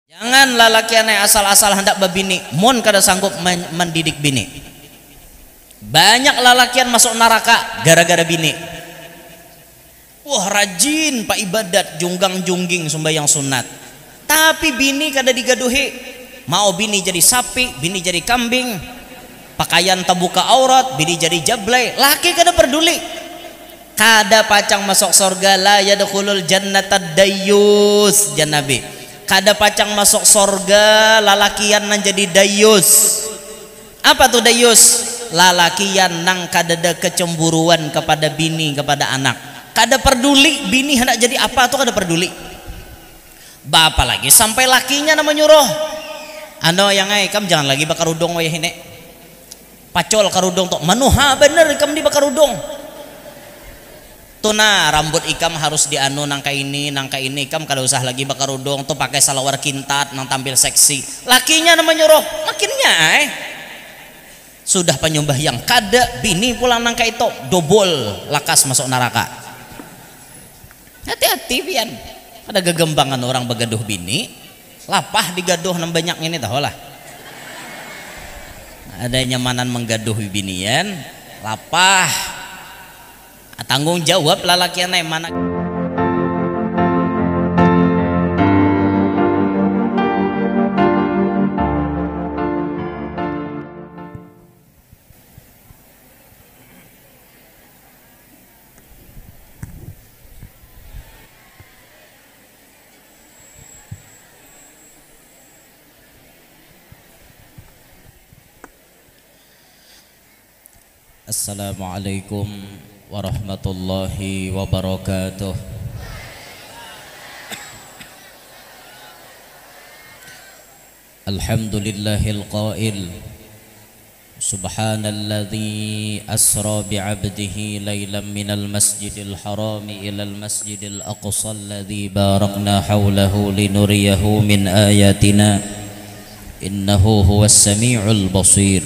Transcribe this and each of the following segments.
Jangan lalaki aneh asal-asal hendak babini, mun kada sanggup mendidik bini. Banyak lalakian masuk neraka gara-gara bini. Wah rajin pak ibadat, junggang jungging sembahyang sunat, tapi bini kada digaduhi. Mau bini jadi sapi, bini jadi kambing, pakaian terbuka aurat, bini jadi jablay, laki kada peduli. Kada pacang masuk surga, la yadkhulul jannata dayyus, jan Nabi. Kada pacang masuk sorga lalakian nang jadi dayus. Apa tuh dayus? Lalakian nang kada ada kecemburuan kepada bini, kepada anak. Kada peduli bini hendak jadi apa tuh kada peduli. Bapak lagi sampai lakinya nama nyuruh, ano yang ai kam jangan lagi bakar udong wayah ini. Pacol karudong tok manuha bener kam di bakar udong. Tuna rambut ikam harus dianu nangka ini ikam kada usah lagi bakar udong tuh pakai salawar kintat nang tampil seksi. Lakinya nama nyuruh makinnya sudah penyembah yang kada bini pulang nangka itu dobol lakas masuk neraka. Hati-hati pian, ada gegembangan orang begaduh bini lapah digaduh nang banyak ini tahu lah. Ada nyamanan menggaduh binian lapah. Tanggung jawab lalaki aneh mana. Assalamualaikum warahmatullahi wabarakatuh. Alhamdulillahil qail subhanalladzi asra bi'abdihi laylan minal masjidil harami ilal masjidil aqsa alladzi barakna hawlahu linuriyahu min ayatina innahu huwas sami'ul basir.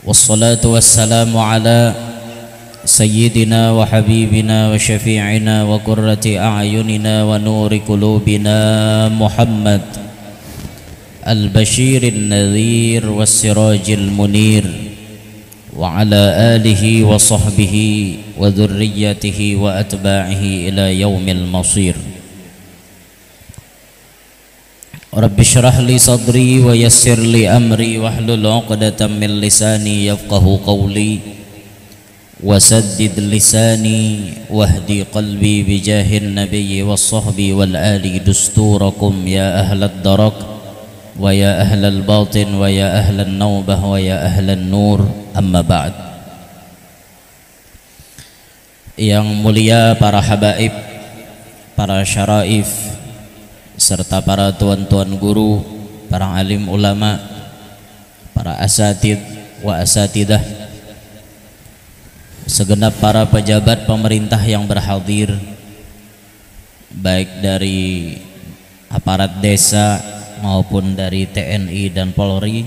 Wassalatu wassalamu ala sayyidina wa habibina wa syafi'ina wa qurrati a'yunina wa nuri qulubina Muhammad al-bashirin nadhir was-sirajil munir wa ala alihi wa sahbihi wa dhurriyyatihi wa atba'ihi ila yaumil masir. Rabbi syrah li sadri wa yassir li amri wahlul 'uqdatam min lisani yafqahu qawli wa saddid lisani wahdi qalbi bijahin nabiyyi was sahbi wal ali dusturakum ya ahlad darak wa ya ahlal batin wa ya ahlan nawbah wa ya ahlan nur amma ba'd. Yang mulia para habaib, para syaraif serta para tuan-tuan guru, para alim ulama, para asatid wa asatidah, segenap para pejabat pemerintah yang berhadir, baik dari aparat desa maupun dari TNI dan Polri,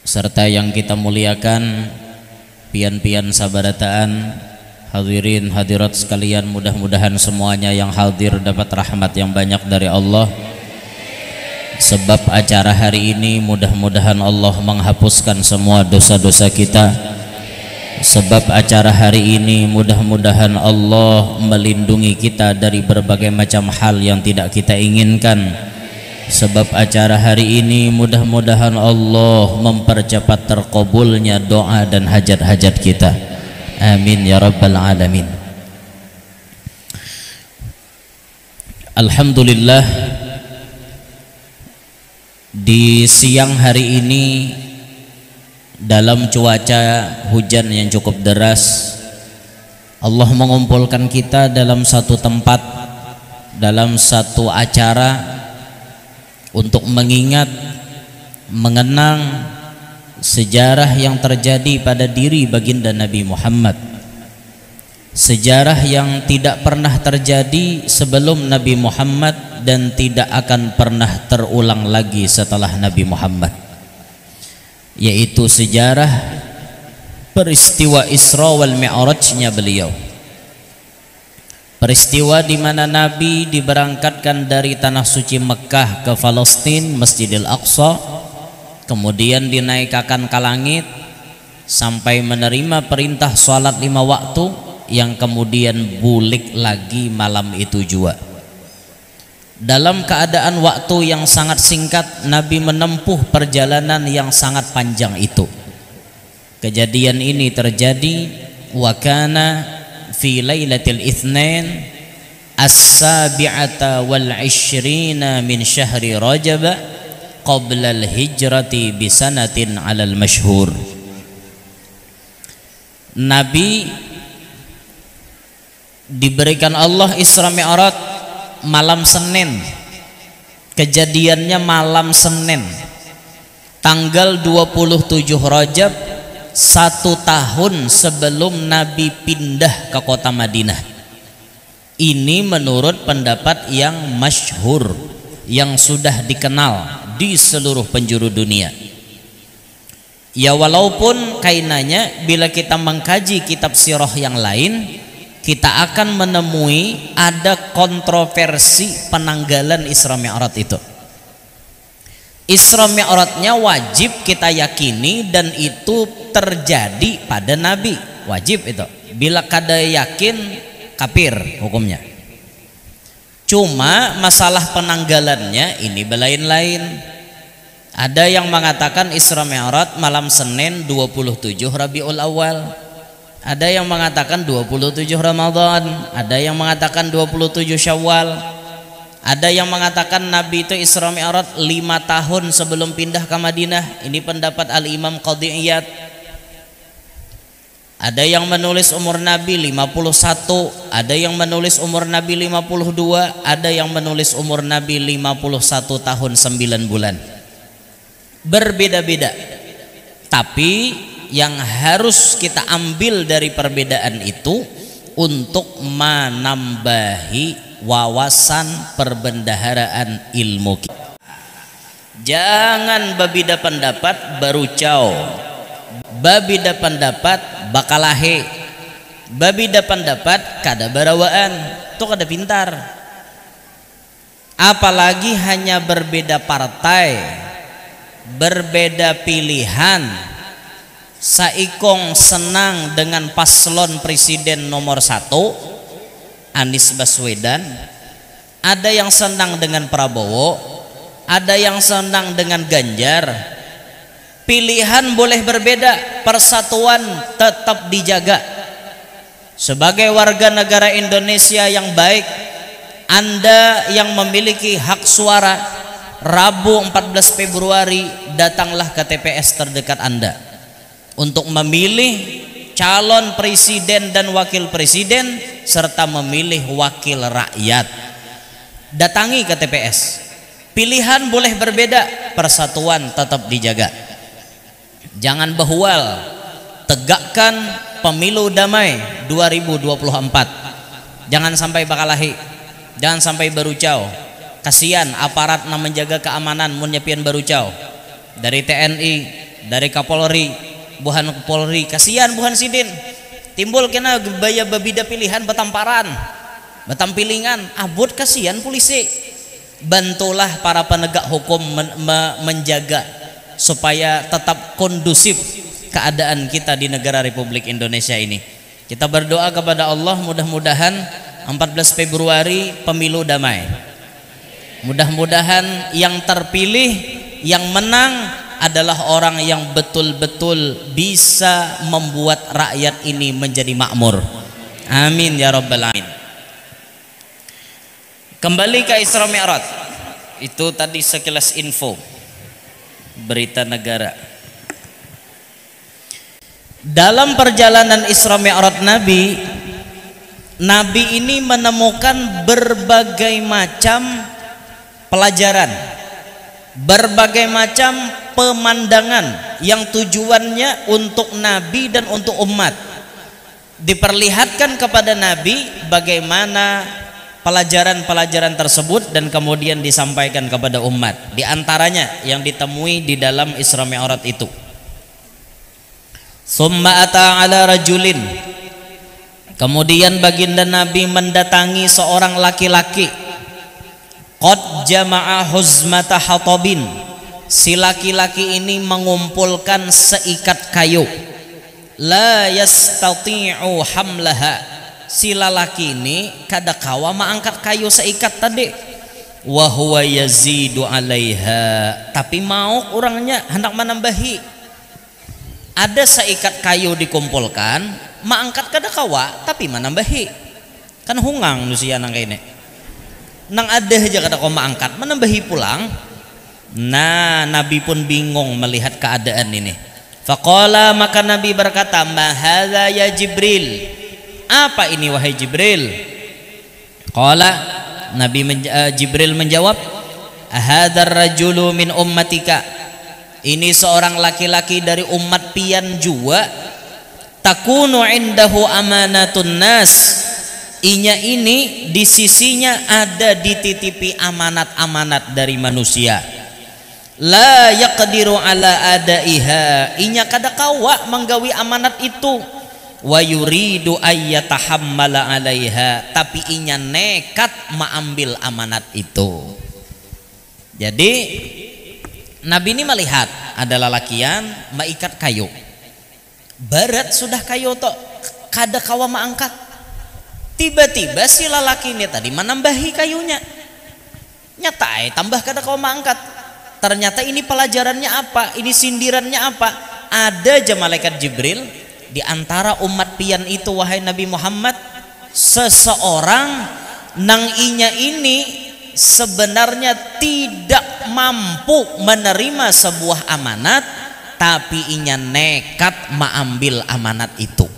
serta yang kita muliakan pian-pian sabarataan, hadirin hadirat sekalian, mudah-mudahan semuanya yang hadir dapat rahmat yang banyak dari Allah. Sebab acara hari ini mudah-mudahan Allah menghapuskan semua dosa-dosa kita. Sebab acara hari ini mudah-mudahan Allah melindungi kita dari berbagai macam hal yang tidak kita inginkan. Sebab acara hari ini mudah-mudahan Allah mempercepat terkabulnya doa dan hajat-hajat kita. Amin ya rabbal alamin. Alhamdulillah, di siang hari ini dalam cuaca hujan yang cukup deras, Allah mengumpulkan kita dalam satu tempat, dalam satu acara untuk mengingat, mengenang sejarah yang terjadi pada diri baginda Nabi Muhammad, sejarah yang tidak pernah terjadi sebelum Nabi Muhammad dan tidak akan pernah terulang lagi setelah Nabi Muhammad, yaitu sejarah peristiwa Isra wal Mi'rajnya beliau. peristiwa di mana Nabi diberangkatkan dari tanah suci Mekah ke Palestina, Masjidil Aqsa, kemudian dinaikkan ke langit sampai menerima perintah sholat 5 waktu, yang kemudian bulik lagi malam itu juga. Dalam keadaan waktu yang sangat singkat, Nabi menempuh perjalanan yang sangat panjang itu. Kejadian ini terjadi wa kana fi lailatul itsnain as-sabi'ata wal 'ishrina min syahri Rajab qabla al-hijrati bi sanatin 'alal masyhur. Nabi diberikan Allah Isra Mi'raj malam Senin. Kejadiannya malam Senin tanggal 27 Rajab, 1 tahun sebelum Nabi pindah ke kota Madinah. Ini menurut pendapat yang masyhur, yang sudah dikenal di seluruh penjuru dunia. Ya walaupun kainanya bila kita mengkaji kitab sirah yang lain, kita akan menemui ada kontroversi penanggalan Isra Mi'raj itu. Isra Mi'rajnya wajib kita yakini dan itu terjadi pada Nabi, wajib itu. Bila kada yakin, kafir hukumnya. Cuma masalah penanggalannya ini belain-lain. Ada yang mengatakan Isra Mi'raj malam Senin 27 Rabiul Awal, ada yang mengatakan 27 Ramadan, ada yang mengatakan 27 Syawal, ada yang mengatakan Nabi itu Isra Mi'raj 5 tahun sebelum pindah ke Madinah. Ini pendapat Al-Imam Qadhi Iyad. Ada yang menulis umur Nabi 51, ada yang menulis umur Nabi 52, ada yang menulis umur Nabi 51 tahun 9 bulan. Berbeda-beda. Tapi yang harus kita ambil dari perbedaan itu untuk menambahi wawasan perbendaharaan ilmu kita. Jangan babida pendapat baru cao, babida pendapat bakalahe, babida pendapat kada barawaan, itu kada pintar. Apalagi hanya berbeda partai, berbeda pilihan. Saikong senang dengan paslon presiden nomor 1 Anies Baswedan, ada yang senang dengan Prabowo, ada yang senang dengan Ganjar. Pilihan boleh berbeda, persatuan tetap dijaga. Sebagai warga negara Indonesia yang baik, Anda yang memiliki hak suara, Rabu 14 Februari datanglah ke TPS terdekat Anda untuk memilih calon presiden dan wakil presiden serta memilih wakil rakyat. Datangi ke TPS. Pilihan boleh berbeda, persatuan tetap dijaga. Jangan behual. Tegakkan pemilu damai 2024. Jangan sampai bakalahi, jangan sampai barucau. Kasihan aparat yang menjaga keamanan munyapian barucau, dari TNI, dari Kapolri, buhan Polri, kasihan buhan Sidin. Timbul kena baya babida pilihan betamparan, betampilingan, abut kasihan polisi. Bantulah para penegak hukum menjaga supaya tetap kondusif keadaan kita di negara Republik Indonesia ini. Kita berdoa kepada Allah, mudah-mudahan 14 Februari pemilu damai. Mudah-mudahan yang terpilih, yang menang adalah orang yang betul-betul bisa membuat rakyat ini menjadi makmur. Amin ya rabbal alamin. Kembali ke Isra Mi'raj. Itu tadi sekilas info berita negara. Dalam perjalanan Isra Mi'raj Nabi ini menemukan berbagai macam pelajaran, berbagai macam pemandangan yang tujuannya untuk Nabi dan untuk umat. Diperlihatkan kepada Nabi bagaimana pelajaran-pelajaran tersebut dan kemudian disampaikan kepada umat. Di antaranya yang ditemui di dalam Isra Mi'raj itu. Summa ata ala rajulin. Kemudian baginda Nabi mendatangi seorang laki-laki, qad jama'a huzmata hatabin, si laki-laki ini mengumpulkan seikat kayu, la yastati'u hamlaha, si lelaki ini kada kawa mengangkat kayu seikat tadi, wa huwa yazidu alaiha, tapi mau orangnya hendak menambahi. Ada seikat kayu dikumpulkan, mengangkat kada kawa tapi menambahi, kan hungang nusia nang kaini nang ada aja kada kawa mengangkat menambahi pulang. Nah, Nabi pun bingung melihat keadaan ini. Faqala, maka Nabi berkata, ma hadza ya Jibril, apa ini wahai Jibril? Qala, Jibril menjawab, hadzal rajulu min ummatika, ini seorang laki-laki dari umat pian jua, takunu indahu amanatun nas, inya ini di sisinya ada dititipi amanat-amanat dari manusia, la yaqdiru ala adaiha, inya kada kawa menggawi amanat itu, wa yuridu ayyatahammala alaiha, tapi inya nekat mengambil amanat itu. Jadi Nabi ini melihat ada lelakian maikat kayu, berat sudah kayu tok kada kawa mengangkat. Tiba-tiba si lelaki ini tadi menambahi kayunya, nyata tambah kada kawa mengangkat. Ternyata ini pelajarannya apa, ini sindirannya apa? Ada aja malaikat Jibril di antara umat pian itu, wahai Nabi Muhammad, seseorang nang inya ini sebenarnya tidak mampu menerima sebuah amanat, tapi inya nekat mengambil amanat itu.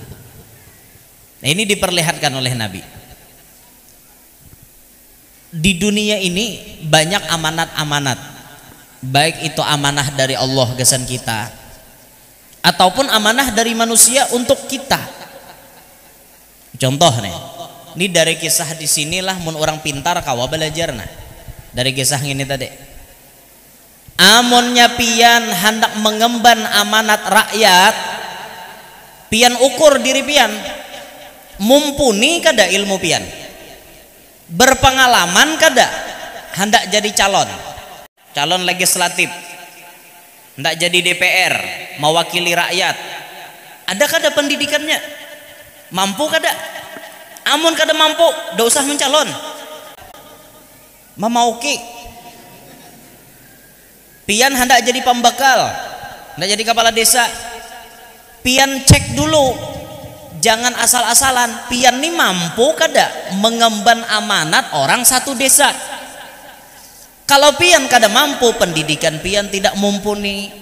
Nah, ini diperlihatkan oleh Nabi. Di dunia ini banyak amanat-amanat, baik itu amanah dari Allah gesan kita ataupun amanah dari manusia untuk kita. Contoh nih, ini dari kisah di sinilah mun orang pintar kawa belajar nah. Dari kisah ini tadi. Amonnya pian hendak mengemban amanat rakyat, pian ukur diri pian, mumpuni kada ilmu pian, berpengalaman kada hendak jadi calon legislatif, hendak jadi DPR, mewakili rakyat, ada kada pendidikannya, mampu kada? Amun kada mampu, dak usah mencalon. Mamauki pian hendak jadi pembekal, hendak jadi kepala desa, pian cek dulu, jangan asal-asalan. Pian ini mampu kada mengemban amanat orang satu desa. Kalau pian kada mampu, pendidikan pian tidak mumpuni,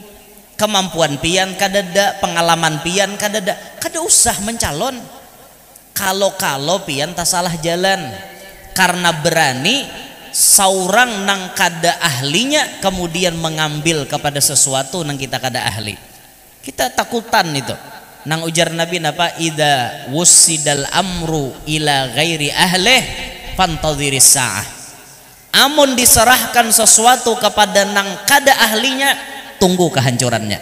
kemampuan pian kada ada, pengalaman pian kada ada, kada usah mencalon. Kalau pian tak salah jalan karena berani seorang nang kada ahlinya kemudian mengambil kepada sesuatu nang kita kada ahli, kita takutan itu. Nang ujar Nabi napa, idza wussidal amru ila ghairi ahlih fantadhiris saah, amun diserahkan sesuatu kepada nang kada ahlinya, tunggu kehancurannya.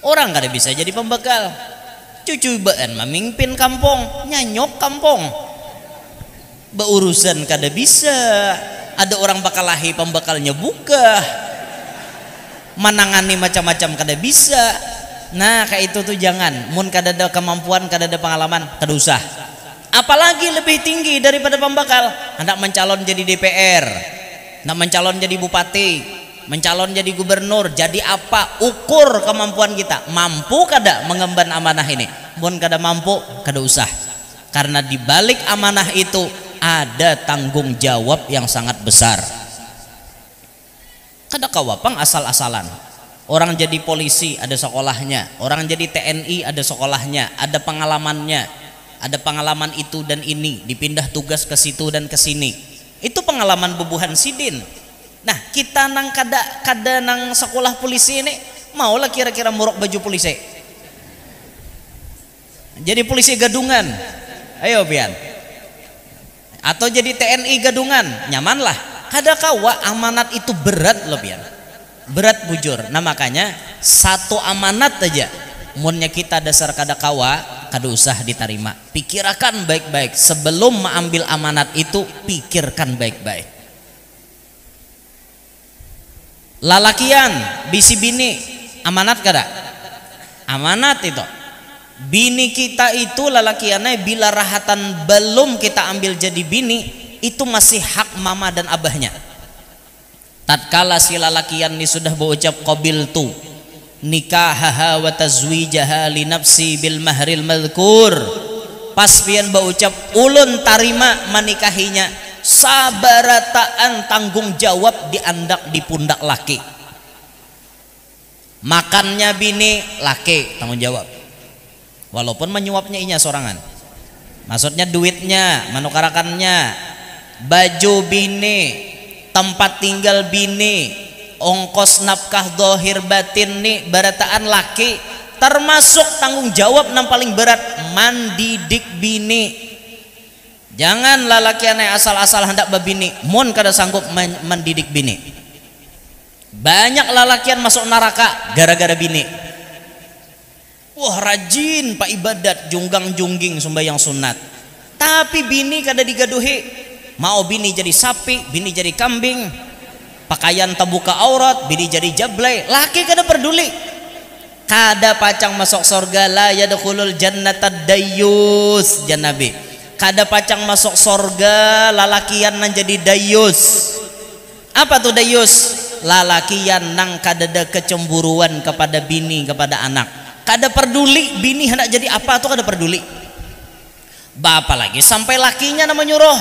Orang kada bisa jadi pembekal, cucu baan memimpin kampung, nyanyok kampung, berurusan kada bisa, ada orang bakalahi pembekalnya buka, menangani macam-macam kada bisa. Nah kayak itu tuh jangan, mun kada ada kemampuan, kada ada pengalaman, kada usah. Apalagi lebih tinggi daripada pembekal, hendak mencalon jadi DPR, hendak mencalon jadi bupati, mencalon jadi gubernur, jadi apa? Ukur kemampuan kita, mampu kada mengemban amanah ini. Mun kada mampu, kada usah, karena di balik amanah itu ada tanggung jawab yang sangat besar. Kada kawapang asal-asalan. Orang jadi polisi ada sekolahnya, orang jadi TNI ada sekolahnya, ada pengalamannya, ada pengalaman itu dan ini, dipindah tugas ke situ dan ke sini. Itu pengalaman bubuhan sidin. Nah kita nang kada nang sekolah polisi ini, maulah kira-kira murok baju polisi, jadi polisi gadungan, ayo pian, atau jadi TNI gadungan, nyaman lah. Kada kawa, amanat itu berat loh pian, berat bujur. Nah makanya satu amanat aja munnya kita dasar kada kawa, kada usah diterima. Pikirkan baik-baik sebelum mengambil amanat itu, pikirkan baik-baik. Lalakian bisi bini amanat kada? Amanat itu. Bini kita itu lalakiannya bila rahatan belum kita ambil jadi bini, itu masih hak mama dan abahnya. Tatkala si lalakian ni sudah berucap qabiltu nikahaha wa tazwijaha li nafsi bil mahril madhkur, pas pian berucap ulun tarima menikahinya, sabarataan tanggung jawab diandak di pundak laki. Makannya bini laki tanggung jawab, walaupun menyuapnya inya sorangan, maksudnya duitnya menukarakannya, baju bini, tempat tinggal bini, ongkos nafkah dohir batin nih barataan laki, termasuk tanggung jawab yang paling berat mandidik bini. Jangan lalaki aneh asal-asal hendak babini, mun kada sanggup mendidik bini. Banyak lalakian masuk neraka gara-gara bini. Wah rajin pak ibadat, junggang jungging sembahyang sunat, tapi bini kada digaduhi. Mau bini jadi sapi, bini jadi kambing, pakaian terbuka aurat, bini jadi jablay, laki kada peduli. Kada pacang masuk surga, la yadkhulul jannata dayyus, janabi. Kada pacang masuk surga lalakian nang jadi dayus. Apa tuh dayus? Lalakian nang kada ada kecemburuan kepada bini, kepada anak. Kada peduli bini hendak jadi apa tuh kada peduli. Bapak lagi sampai lakinya nama nyuruh,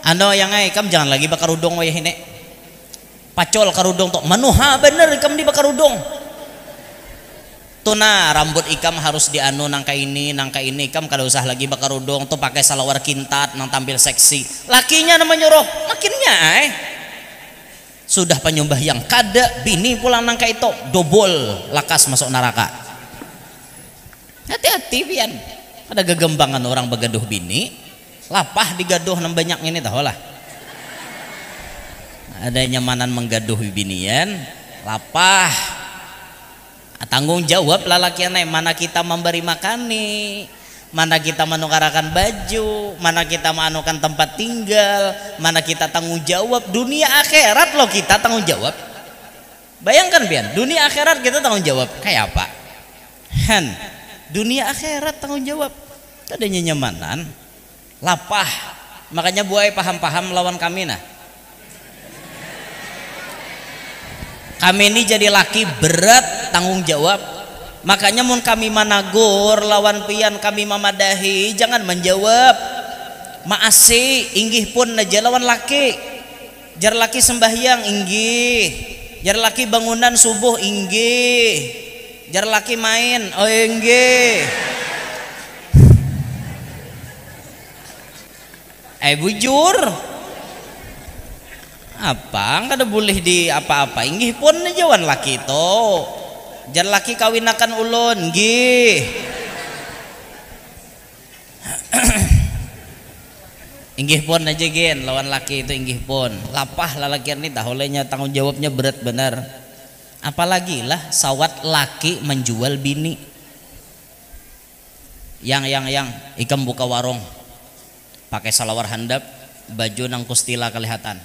ano yang kam jangan lagi bakar udung wayah ini. Pacol karudung tok manuha bener ikam di bakar udung. Tuna rambut ikam harus dianu nangka ini ikam kada usah lagi bakar udung tuh pakai salawar kintat nang tampil seksi. Lakinya nama nyuruh makinnya sudah penyembah yang kada bini pulang nangka itu dobol lakas masuk neraka. Hati-hati pian, ada gegembangan orang begaduh bini, lapah digaduh nang banyak ini tahu lah. Ada nyamanan menggaduh binian, lapah. Tanggung jawab lalakian mana kita memberi makani, mana kita menukarakan baju, mana kita menukan tempat tinggal, mana kita tanggung jawab dunia akhirat loh, kita tanggung jawab. Bayangkan pian, dunia akhirat kita tanggung jawab kayak apa? Dunia akhirat tanggung jawab. Adanya nyamanan, lapah. Makanya buai paham-paham lawan kami nah. Kami ini jadi laki berat tanggung jawab. Makanya mun kami managur lawan pian kami mamadahi, jangan menjawab maasi inggih pun naja lawan laki. Jar laki sembahyang inggih, jar laki bangunan subuh inggih, jar laki main oh inggih. Bujur apa kada boleh di apa-apa inggih pun najawan laki to. Jar laki kawinakan ulun nggih. Inggih pun aja gen lawan laki itu inggih pun. Lapah lalakian ini tahulenya tanggung jawabnya berat benar. Apalagi lah sawat laki menjual bini. Yang ikam buka warung pakai salawar handap, baju nang kustila kelihatan.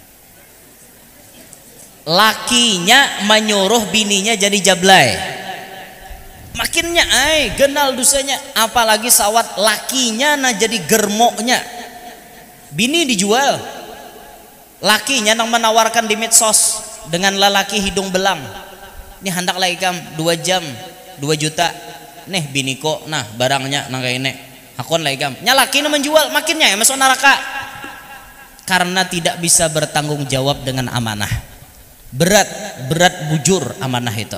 Lakinya menyuruh bininya jadi jablay, makinnya genal dosanya. Apalagi sawat lakinya nah jadi germoknya. Bini dijual, lakinya nang menawarkan di medsos dengan lelaki hidung belang. Ini hendak lagi kam 2 jam 2 juta nih bini kok nah barangnya nang kayak ini akon lagi kam nyalaki nang menjual, makinnya masuk neraka karena tidak bisa bertanggung jawab dengan amanah. Berat bujur amanah itu.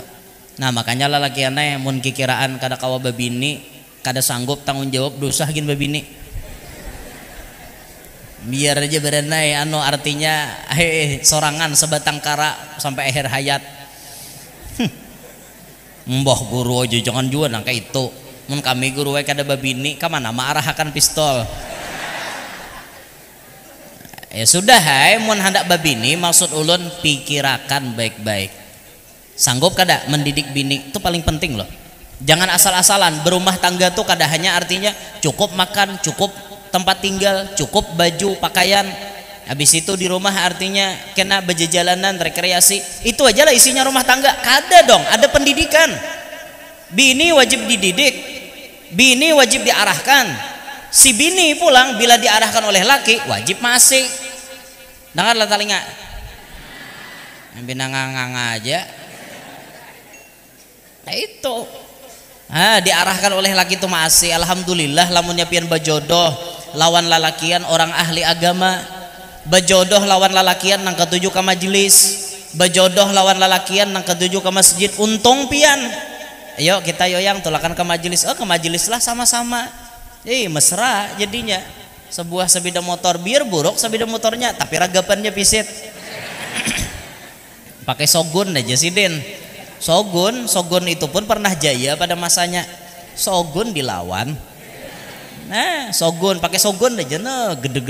Nah makanya lelaki aneh mun kikiraan kada kawa babini, kada sanggup tanggung jawab dosa gin babini. Biar aja berenai artinya sorangan sebatang kara sampai akhir hayat. Mbah guru aja jangan jual nangka itu. Mun kami guru kada babini kamana maarahakan pistol. Ya sudah mun hendak babini maksud ulun pikirakan baik-baik. Sanggup kada mendidik bini itu paling penting loh. Jangan asal-asalan. Berumah tangga tuh kada hanya artinya cukup makan, cukup tempat tinggal, cukup baju, pakaian. Habis itu di rumah artinya kena berjalanan, rekreasi. Itu aja lah isinya rumah tangga. Kada dong, ada pendidikan. Bini wajib dididik, bini wajib diarahkan. Si bini pulang bila diarahkan oleh laki wajib masih. Dengarlah telinga. Bina ngang aja. Nah itu. Diarahkan oleh laki itu masih. Alhamdulillah lamunnya pian bajodoh lawan lalakian orang ahli agama. Bajodoh lawan lalakian nang ketujuh ke majelis. Bajodoh lawan lalakian nang ketujuh ke masjid. Untung pian. Ayo kita yoyang tulakan ke majelis. Ke majelis lah sama-sama. Mesra jadinya. Sebuah sepeda motor biar buruk sepeda motornya tapi ragapannya pisit. Pakai Shogun aja sih Den. Shogun itu pun pernah jaya pada masanya. Shogun dilawan. Nah, Shogun pakai Shogun aja nah gede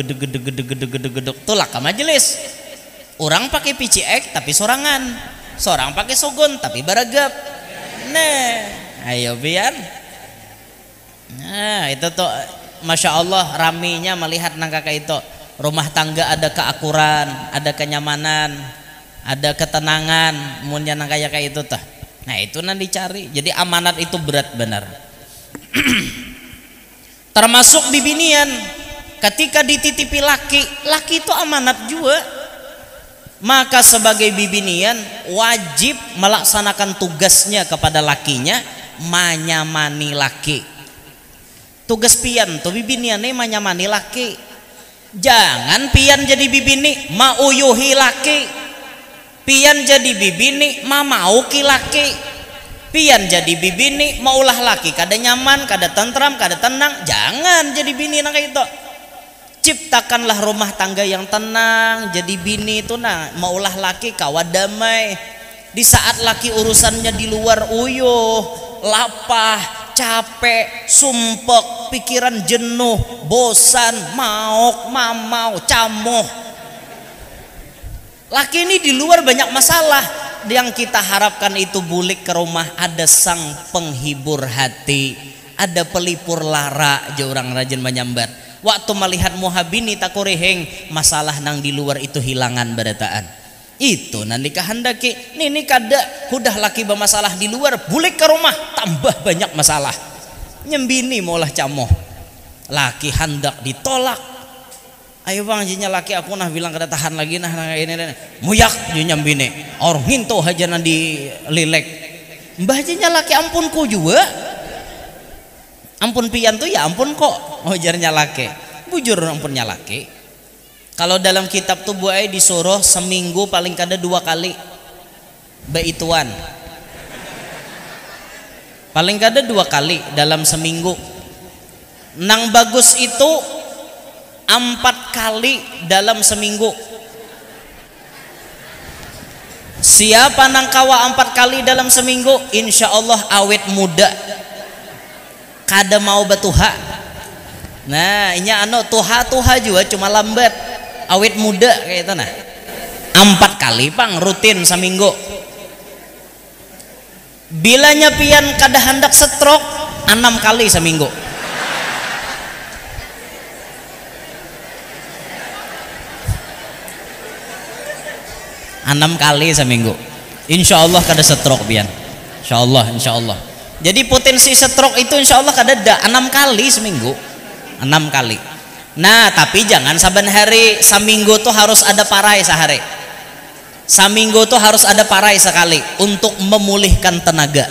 tulak ke majelis. Orang pakai PCX tapi sorangan. Sorang pakai Shogun tapi baragap. Nah, ayo biar. Nah, itu tuh Masya Allah raminya melihat nang kakak itu. Rumah tangga ada keakuran, ada kenyamanan, ada ketenangan, munnya nang kayak itu tah. Nah itu nanti dicari. Jadi amanat itu berat benar. Termasuk bibinian. Ketika dititipi laki itu amanat juga. Maka sebagai bibinian wajib melaksanakan tugasnya kepada lakinya, manyamani laki. Tugas pian tuh bibiniannya manyamani laki. Jangan pian jadi bibini mauyuhi laki. Pian jadi bibini mau ki laki. Pian jadi bibini maulah laki kada nyaman, kada tentram, kada tenang. Jangan jadi bini nang kayak itu. Ciptakanlah rumah tangga yang tenang. Jadi bini itu maulah laki kawa damai. Di saat laki urusannya di luar uyuh, lapah, capek, sumpek, pikiran jenuh, bosan, maok, mamau, camuh. Laki ini di luar banyak masalah. Yang kita harapkan itu bulik ke rumah ada sang penghibur hati, ada pelipur lara, aja orang rajin menyambat. Waktu melihat muhabini takureheng, masalah nang di luar itu hilangan berataan. Itu nanti kehendaki. Ini kada udah laki bermasalah di luar, bulik ke rumah tambah banyak masalah. Nyembini maulah camoh. Laki hendak ditolak. Ayo bang jinya laki aku bilang kada tahan lagi ini muyak jinya bini orang hinto aja nanti lilek mbah jinya laki ampunku juga ampun pian tuh ya ampun kok ujarnya laki bujur ampunnya laki. Kalau dalam kitab tuh buai disuruh seminggu paling kada 2 kali beituan paling kada 2 kali dalam seminggu. Nang bagus itu 4 kali dalam seminggu. Siapa nang kawa 4 kali dalam seminggu, insya Allah awet muda, kada mau batuha. Nah ini tuha juga cuma lambat, awet muda kayak itu nah. 4 kali pang rutin seminggu. Bilanya pian kada hendak stroke 6 kali seminggu. 6 kali seminggu. Insya Allah kada stroke pian. Insya Allah. Jadi potensi stroke itu insya Allah kada ada 6 kali seminggu. 6 kali. Nah tapi jangan saban hari. Seminggu tuh harus ada parai sehari. Seminggu tuh harus ada parai sekali untuk memulihkan tenaga.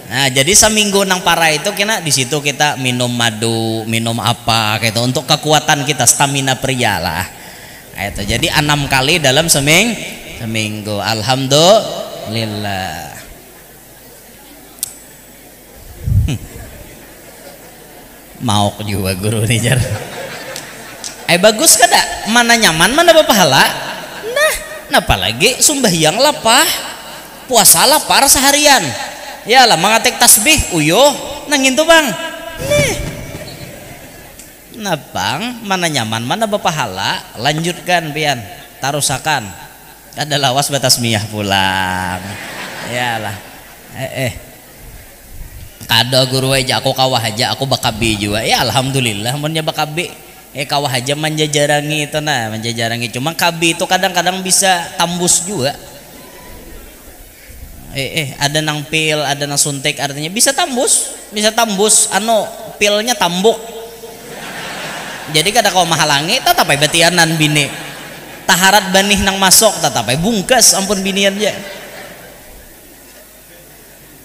Nah jadi seminggu nang parai itu kena di situ kita minum madu, minum apa gitu untuk kekuatan kita, stamina pria lah. Nah, itu jadi 6 kali dalam seminggu. Alhamdulillah. Mau juga guru nih jar. Bagus kada? Mana nyaman mana berpahala? Napa lagi sembahyang lapah, puasa lapar seharian. Ya lah mengatek tasbih, nangin tuh bang. Nah bang, mana nyaman mana berpahala? Lanjutkan pian, tarusakan. Ada lawas batas miyah pulang. Yalah. kada guru aja aku kawah aja aku bakabi juga ya alhamdulillah munnya bakabi kawah aja menjajarangi itu nah menjajarangi cuma kabi itu kadang-kadang bisa tambus juga ada nang pil ada nang suntik artinya bisa tambus anu pilnya tambuk jadi kada kau mahalangi tatapai batianan bini taharat banih nang masuk tatapai bungkas ampun binian aja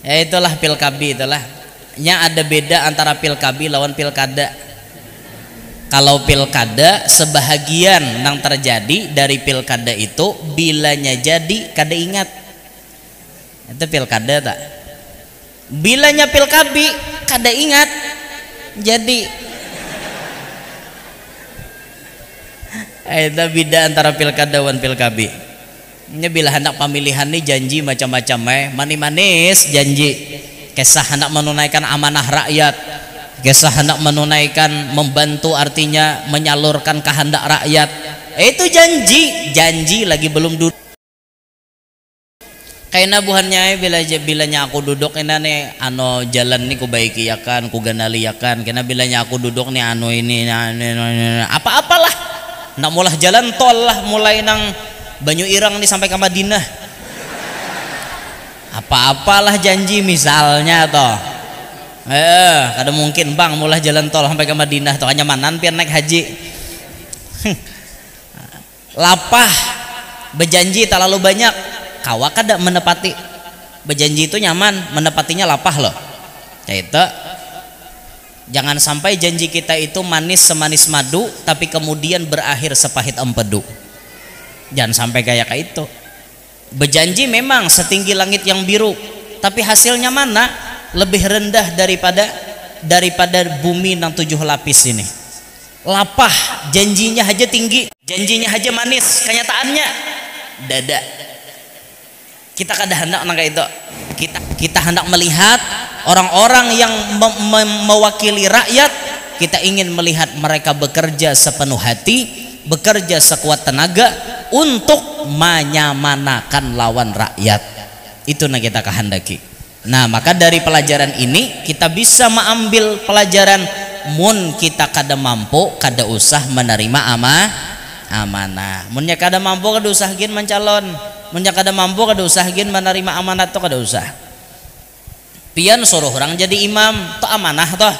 ya itulah pil kabi itulah nya ada beda antara pil kabi lawan pilkada. Kalau pilkada sebahagian yang terjadi dari pilkada itu bilanya jadi kada ingat itu pilkada tak bilanya pilkabi kada ingat jadi itu beda antara pilkada dan pilkabi. Ini bila hendak pemilihan nih janji macam-macam manis janji kisah hendak menunaikan amanah rakyat kisah hendak menunaikan membantu artinya menyalurkan kehendak rakyat itu janji lagi belum duduk kayaknya buhannya bilanya aku duduk ini nih ano jalan nih ku baiki ya kan ku ganali ya kan kena bilanya aku duduk nih ano ini apa-apalah nak mulah jalan tol lah mulai nang Banyu Irang nih sampai ke Madinah apa-apalah janji misalnya toh kada mungkin bang mulai jalan tol sampai ke Madinah toh hanya manan pian naik haji lapah berjanji terlalu banyak kawa kada menepati berjanji itu nyaman menepatinya lapah loh kayak itu jangan sampai janji kita itu manis semanis madu tapi kemudian berakhir sepahit empedu jangan sampai kayak itu berjanji memang setinggi langit yang biru tapi hasilnya mana lebih rendah daripada bumi yang 7 lapis ini lapah janjinya aja tinggi janjinya aja manis kenyataannya dada kita kada hendak kayak itu kita hendak melihat orang-orang yang mewakili rakyat kita ingin melihat mereka bekerja sepenuh hati bekerja sekuat tenaga untuk menyamanakan lawan rakyat itu yang kita kehendaki. Nah maka dari pelajaran ini kita bisa mengambil pelajaran mun kita kada mampu kada usah menerima amanah munnya kada mampu kada usah gin mencalon munnya kada mampu kada usah gin menerima amanat tuh kada usah pian suruh orang jadi imam tuh amanah toh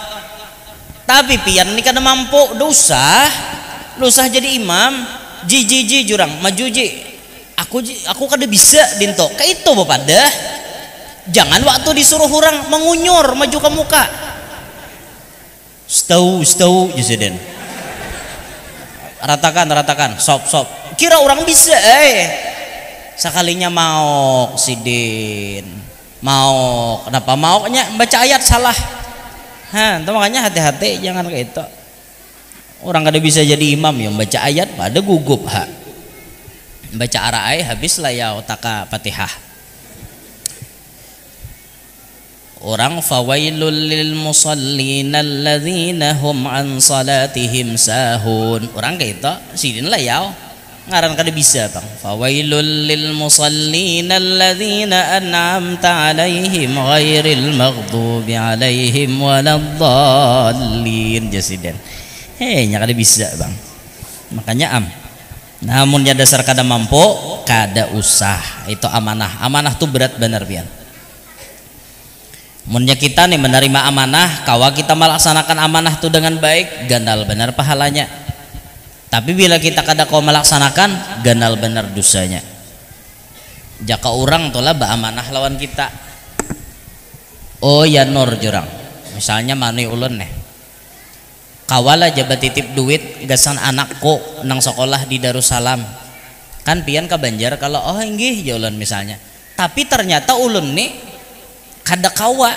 tapi pian ini kada mampu dosa jadi imam ji jurang maju ji aku kada bisa dinto kayak itu bapak dah jangan waktu disuruh orang mengunyur maju ke muka stau jusiden ratakan sop kira orang bisa sekalinya mau sidin mau kenapa maunya baca ayat salah itu makanya hati-hati jangan kayak itu orang kada bisa jadi imam yang baca ayat pada gugup baca araai habis lah ya otaka Fatihah orang fawailul lil musallin alladzina hum an salatihim sahun orang kayak itu sidin lah ya ngaran kada bisa bang fawailul lil musallin alladzina an'amta alaihim ghairil maghdubi alaihim waladdallin jasiden nya kada bisa bang makanya namun ya dasar kada mampu kada usah itu amanah tuh berat benar pian munnya kita nih menerima amanah kawa kita melaksanakan amanah tuh dengan baik gandal benar pahalanya tapi bila kita kada kau melaksanakan gandal benar dosanya jaka orang tuh lah amanah lawan kita oh ya nur jurang misalnya mani ulun nih kawala jabat titip duit gasan anakku nang sekolah di Darussalam kan pian ke Banjar kalau oh inggih jalan misalnya tapi ternyata ulun nih kada kawa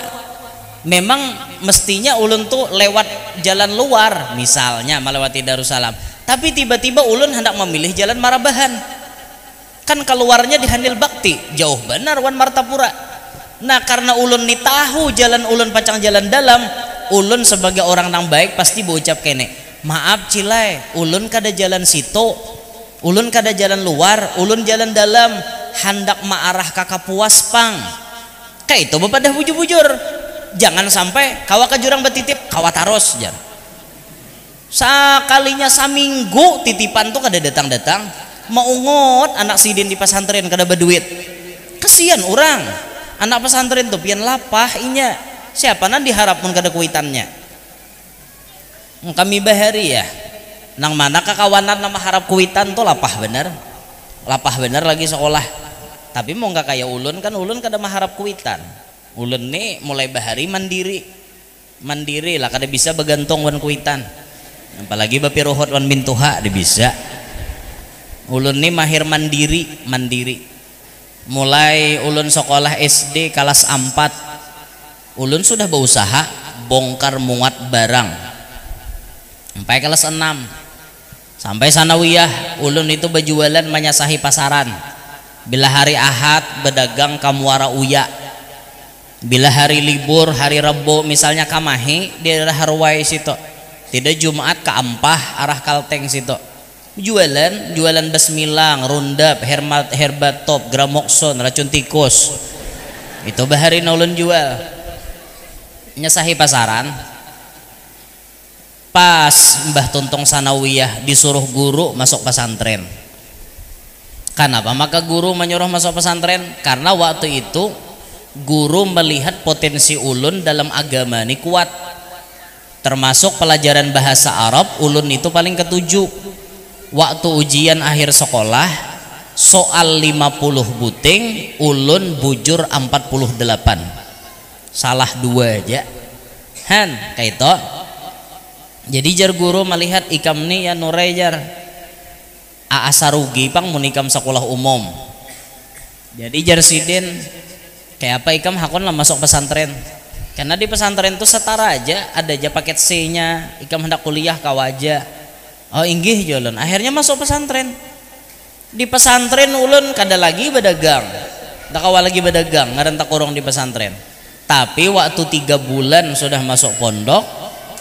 memang mestinya ulun tuh lewat jalan luar misalnya melewati Darussalam tapi tiba-tiba ulun hendak memilih jalan Marabahan kan keluarnya di Handil Bakti jauh benar wan Martapura nah karena ulun nih tahu jalan ulun pacang jalan dalam ulun sebagai orang nang baik pasti berucap kene maaf cilai ulun kada jalan situ ulun kada jalan luar ulun jalan dalam hendak maarah kakak puas pang kayak itu bapak dah bujur-bujur jangan sampai kawa ke jurang betitip kawa taros jar. Sakalinya saminggu titipan tuh kada datang mau ngot anak sidin di pesantren kada berduit, kasihan orang anak pesantren tuh pian lapah inya siapa nan diharapkan kada kuitannya. Kami bahari ya nang mana kakawanan nama harap kuitan tuh lapah bener lagi sekolah, tapi mau nggak kayak ulun kan ulun kada mengharap kuitan. Ulun nih mulai bahari mandiri lah kada bisa begantung wan kuitan, apalagi bapi rohot wan mintuha dia bisa. Ulun nih mahir mandiri mulai ulun sekolah SD kelas 4 ulun sudah berusaha bongkar muat barang sampai kelas 6 sampai sanawiyah. Ulun itu berjualan menyasahi pasaran, bila hari Ahad berdagang kamuara uya, bila hari libur hari Rebo misalnya kamahi di daerah Harwai situ, tidak Jumat ke Ampah arah Kalteng situ jualan basmilang, rundap, herbat top, gramokson, racun tikus, itu bahari ulun jual nyasahi pasaran. Pas Mbah Tuntong sanawiyah disuruh guru masuk pesantren. Kenapa maka guru menyuruh masuk pesantren? Karena waktu itu guru melihat potensi ulun dalam agama ini kuat, termasuk pelajaran bahasa Arab. Ulun itu paling ketujuh. Waktu ujian akhir sekolah soal 50 buting ulun bujur 48, salah 2 aja han kayak itu. Jadi jar guru melihat ikam nih ya nurai jar asa rugi pang munikam sekolah umum. Jadi jar sidin kayak apa ikam hakon lah masuk pesantren, karena di pesantren tuh setara aja, ada aja paket C nya, ikam hendak kuliah kawaja. Oh inggih jalan, akhirnya masuk pesantren. Di pesantren ulun kada lagi berdagang, tak kawa lagi berdagang, ngaran tak kurang di pesantren. Tapi waktu 3 bulan sudah masuk pondok,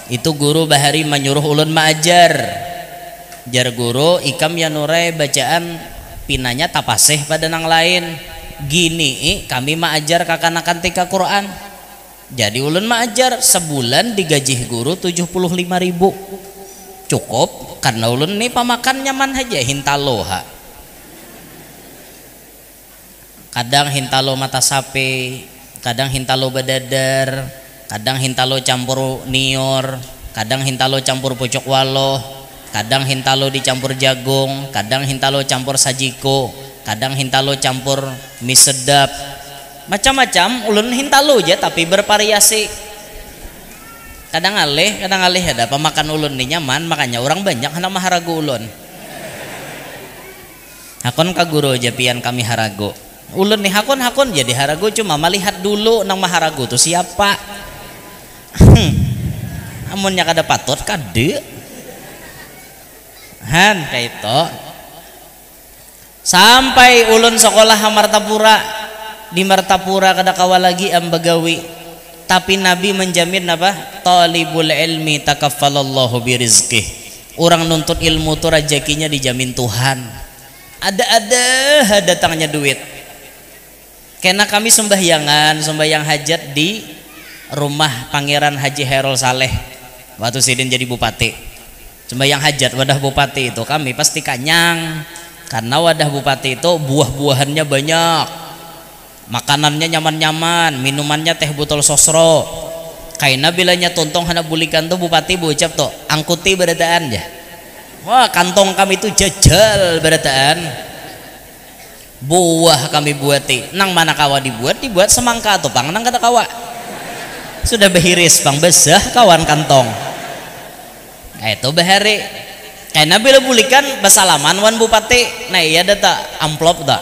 itu guru bahari menyuruh ulun maajar. Jar guru ikam ya nurai bacaan pinanya tapaseh pada nang lain. Gini kami maajar kakanakan tika Quran. Jadi ulun maajar sebulan digaji guru 75.000. Cukup karena ulun nih pamakan nyaman aja hintalo ha. Kadang hintalo mata sapi, kadang hintalo badadar, kadang hintalo campur nior, kadang hintalo campur pucuk waloh, kadang hintalo dicampur jagung, kadang hintalo campur sajiko, kadang hintalo campur mie sedap, macam-macam ulun hintalo aja tapi bervariasi. Kadang alih ada pemakan ulun nih nyaman, makanya orang banyak hendak maharagu ulun. Hakon ka guru aja pian kami haragu ulun nih hakon jadi haragu, cuma melihat dulu nang maharagu tuh siapa. Amunnya kada patut kade han kayak itu. Sampai ulun sekolah Martapura, di Martapura kada kawa lagi ambagawi. Tapi Nabi menjamin apa? Talibul ilmi takaffalallahu birizqih. Orang nuntut ilmu tuh rezekinya dijamin Tuhan. Ada datangnya duit. Karena kami sembahyang hajat di rumah Pangeran Haji Herol Saleh waktu sidin jadi bupati. Sembahyang hajat wadah bupati itu kami pasti kanyang, karena wadah bupati itu buah-buahannya banyak, makanannya nyaman-nyaman, minumannya teh botol sosro. Kaina bilanya tontong hana bulikan tuh bupati bocap tuh angkuti berataan ya. Wah kantong kami itu jajal berataan. Buah kami buati, nang mana kawa dibuat semangka tuh pang nang kata kawa. Sudah behiris pang besah kawan kantong. Itu bahari. Kaina bila bulikan basalaman wan bupati. Nah iya data amplop tak.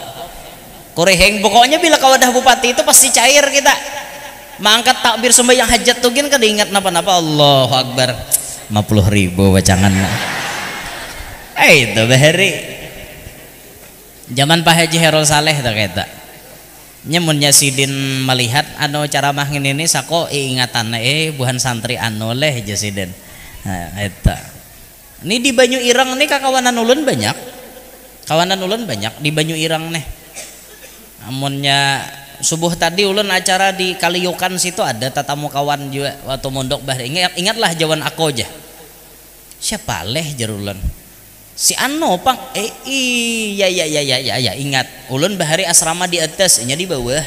Kureheng pokoknya bila kawadah bupati itu pasti cair kita. Mangkat takbir sembahyang hajat tuh gin kada ingat napa-napa. Allahu Akbar 50.000 bacangan. Itu bahari. Zaman Pak Haji Herol Saleh tak kata. Nyemunnya sidin melihat anu cara mahin ini sako ingatan buhan santri anu leh aja sidin. Nah, eta. Ini di Banyu Irang nih kakawanan ulun banyak. Kawanan ulun banyak di Banyu Irang nih. Amunnya subuh tadi ulun acara di Kaliyukan situ ada tatamu kawan juga waktu mondok bah. Ingatlah jawan aku aja. Siapa leh jarulun? Si Ano pang iya ingat. Ulun bahari asrama di atas, nya di bawah.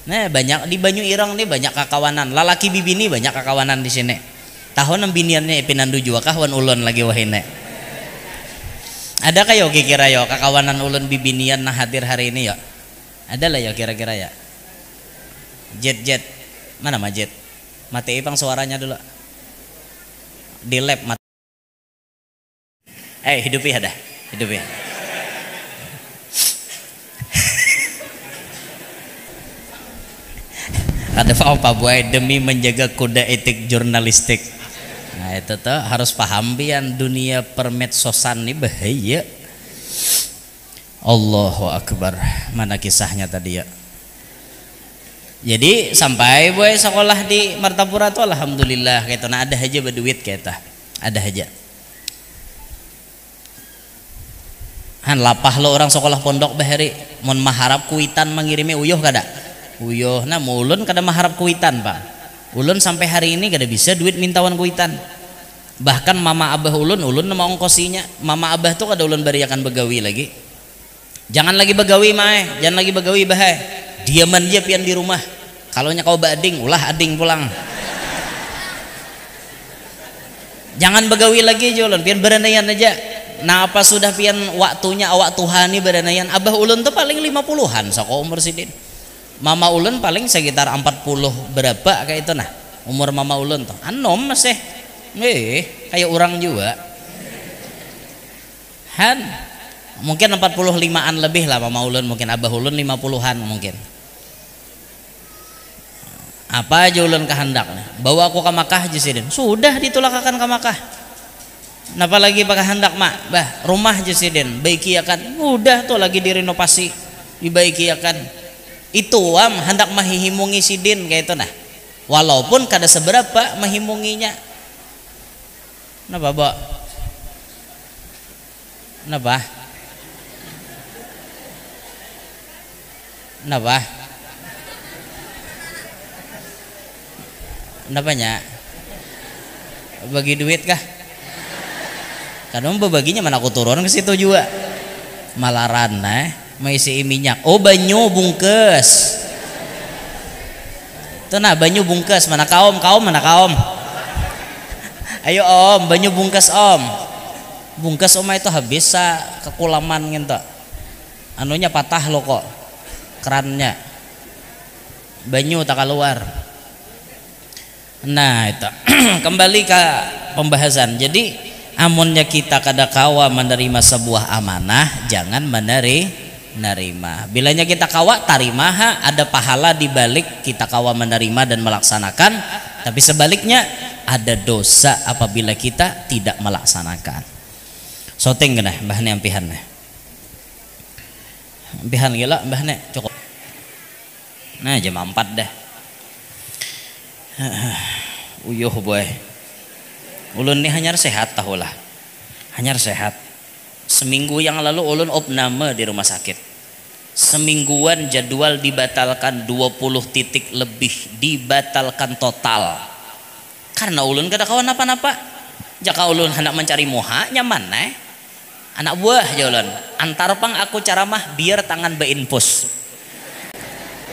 Nah, banyak di Banyu Ireng nih banyak kakawanan. Lalaki bibini banyak kakawanan di sini. Tahun biniannya pinandu juga kawan ulun lagi wahine. Ada kayo kira yo kakawanan ulun bibinian nah hadir hari ini ya? Ada lah ya kira-kira ya. Jet mana mah Jet? Mati pang suaranya dulu. Di lab mati. Hidupi ada, hidupi. Ada apa buai demi menjaga kode etik jurnalistik. Nah itu tuh harus paham bian dunia permedsosan ini bahaya. Allahu Akbar. Mana kisahnya tadi ya? Jadi sampai boy sekolah di Martapura tuh alhamdulillah gitu. Nah ada aja berduit kita, ada aja. Han lapah lo orang sekolah pondok bahari, mon maharap kuitan mengirimi uyuh kada? Uyuh, nah mulun kada maharap kuitan pak. Ulun sampai hari ini kada bisa duit mintawan kuitan. Bahkan mama abah ulun nama ongkosinya. Mama abah tuh kada ulun bariakan begawi lagi. Jangan lagi begawi mae, jangan lagi begawi bahai. Diaman aja pian di rumah. Kalau nya kau bading, ulah ading pulang. Jangan begawi lagi aja ulun, pian berandayan aja. Nah apa sudah pian waktunya awak tuhani berandayan. Abah ulun tuh paling 50-an sako umur sidin. Mama ulun paling sekitar 40 berapa kayak itu nah. Umur mama ulun tuh. Anom masih. Kayak orang juga. Han mungkin 45-an lebih lah mama ulun, mungkin abah ulun 50-an mungkin. Apa aja ulun kehendak bawa aku ke Makkah aja sidin. Sudah ditulakakan ke Makkah. Napa lagi pakai hendak mak? Bah, rumah aja sidin baikiakan. Udah tuh lagi direnovasi, dibaikiakan. Itu hendak mahihimungi sidin kayak itu nah. Walaupun kada seberapa mahimunginya. Napa, Bo? Napa? Napa? Napanya? Bagi duit kah? Kadang bebaginya mana aku turun ke situ juga. Malaran mengisi minyak. Oh banyu bungkus. Itu nah banyu bungkus mana kaum mana kaum. Ayo om banyu bungkus om. Bungkus om itu habis kekulaman gitu. Anunya patah lo kok. Kerannya. Banyu tak keluar. Nah itu kembali ke pembahasan. Jadi amunnya kita kada kawa menerima sebuah amanah, jangan menerima. Bilanya kita kawa tarima ada pahala di balik kita kawa menerima dan melaksanakan. Tapi sebaliknya ada dosa apabila kita tidak melaksanakan. Soting kena bahane ampihan. Ampihan gila bahane cukup. Nah jam 4 dah. Uyuh boy. Ulun ini hanya sehat tahulah. Hanya sehat. Seminggu yang lalu ulun opname di rumah sakit. Semingguan jadwal dibatalkan 20 titik lebih, dibatalkan total. Karena ulun kada kawan apa-apa. Jaka ulun hendak mencari moha nyaman anak buah aja ulun. Antar pang aku caramah biar tangan beinpus.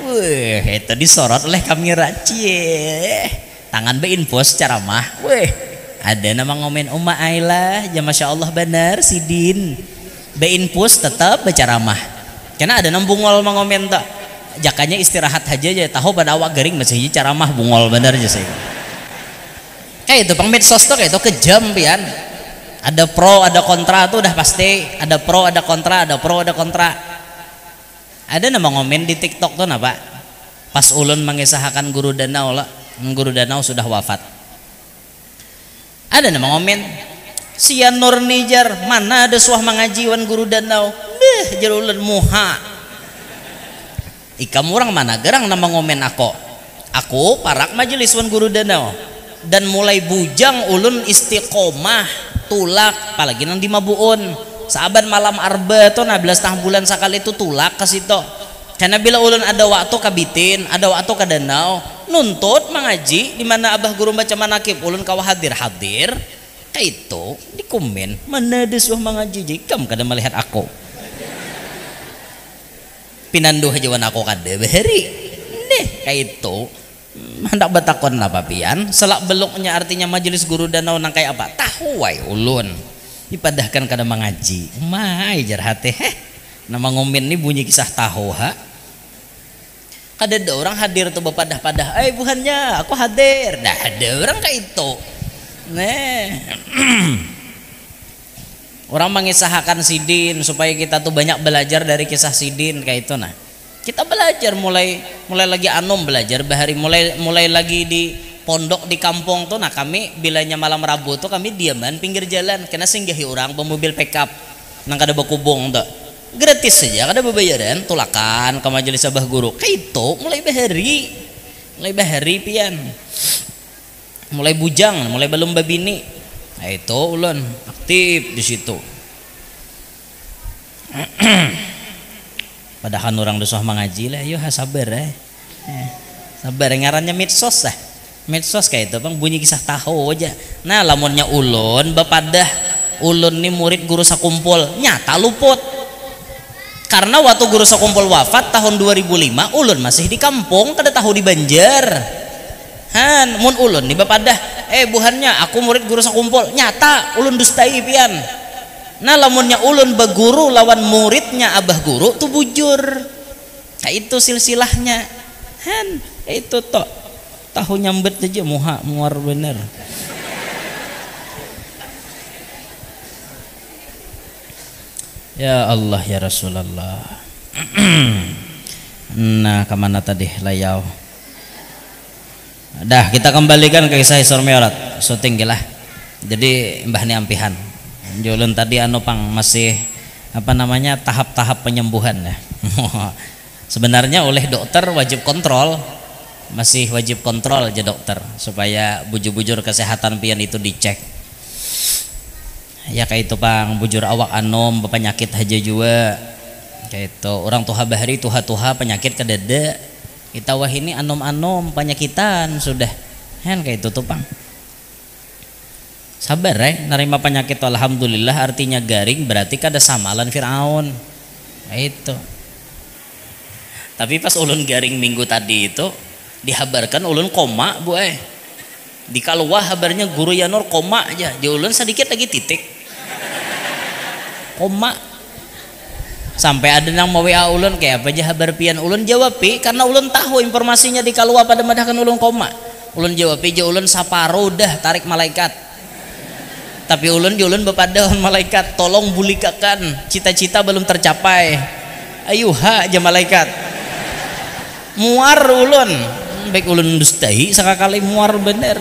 Wih, itu disorot oleh kamera cie. Tangan beinpus caramah. Wih, ada nama ngomen Uma Ayla, ya masya Allah benar sidin. Beinpus tetap bercaramah. Karena ada nambungol mengomen tak. Jakanya istirahat aja ya. Tahu pada awak garing masih caramah bungol benar aja sih. Kayak itu pang medsos tuh kayak itu kejam pian. Ada pro ada kontra tuh udah pasti. Ada pro ada kontra, ada pro ada kontra. Ada nama ngomen di TikTok tuh napa? Pas ulun mengisahkan Guru Danau lah, Guru Danau sudah wafat. Ada nama ngomen Sian Nur Nijar, mana ada suah mengaji wan Guru Danau. Jar ulun muha. Ikam orang mana gerang nama ngomen aku parak majelis wan Guru Danau. Dan mulai bujang ulun istiqomah tulak apalagi nang di Mabuun. Saban malam arba tuh 16 bulan sekali itu tulak ke situ Karena bila ulun ada waktu kabitin, ada waktu ke danau, nuntut mengaji di mana abah guru baca manakib, ulun kawa hadir kayak itu di komen mana ada suah mengaji jikam kada melihat aku. Pinanduh jawan aku kada bahari. Deh kayak itu. Hendak batakon apa pian? Selak beluknya artinya majelis guru danau nang kayak apa? Tahu wae ulun. Dipadahkan kada mengaji. Mai jar hati nama ngomen ni bunyi kisah tahu ha. Ada orang hadir tuh bepadah-padah, bukannya aku hadir. Dah ada orang kayak itu. Nah, orang mengisahkan Sidin supaya kita tuh banyak belajar dari kisah Sidin kayak itu. Nah, kita belajar mulai lagi anom belajar bahari mulai lagi di pondok di kampung tuh. Nah kami bilanya malam Rabu tuh kami diaman pinggir jalan kena singgahi orang pemobil pickup nang kada bakubung tuh. Gratis saja kada bebayaran tulakan ke majelis abah guru kayak itu mulai bahari pian mulai bujang mulai belum babini nah itu ulun aktif di situ. Padahal orang dosa mengaji lah yo sabar sabar ngarannya medsos kayak itu bang bunyi kisah tahu aja. Nah lamunnya ulun bepadah ulun nih murid guru sakumpul nyata luput. Karena waktu guru sakumpul wafat tahun 2005 ulun masih di kampung kada tahu di Banjar. Han mun ulun nih bapadah buhannya aku murid guru sakumpul nyata ulun dustai pian. Nah lamunnya ulun beguru lawan muridnya abah guru tuh bujur. Nah itu silsilahnya. Han itu tok tahu nyambet aja muar bener. Ya Allah ya Rasulullah. Nah kemana tadi layau. Dah kita kembalikan ke kisah Isra Mi'raj syuting lah. Jadi mbah ni ampihan julun tadi pang masih apa namanya tahap-tahap penyembuhan ya. Sebenarnya oleh dokter wajib kontrol, masih wajib kontrol aja dokter supaya bujur-bujur kesehatan pian itu dicek. Ya kayak itu pang bujur awak anom penyakit aja juga kayak itu orang tuha bahari tuha penyakit kedada kita wah ini anom penyakitan sudah kayak itu tuh pang sabar nerima penyakit alhamdulillah artinya garing berarti kada samalan Firaun kayak itu. Tapi pas ulun garing minggu tadi itu dihabarkan ulun koma bu di Kaluwah habarnya guru Yanur koma aja di ulun sedikit lagi titik koma sampai ada yang mau WA ulun kayak apa aja habar pian ulun jawab karena ulun tahu informasinya di Kaluwah pada madahkan ulun koma ulun jawab aja ulun saparo dah tarik malaikat tapi ulun bepadahon malaikat tolong bulikakan cita-cita belum tercapai ayuha aja malaikat muar ulun baik ulun dustai sekali muar bener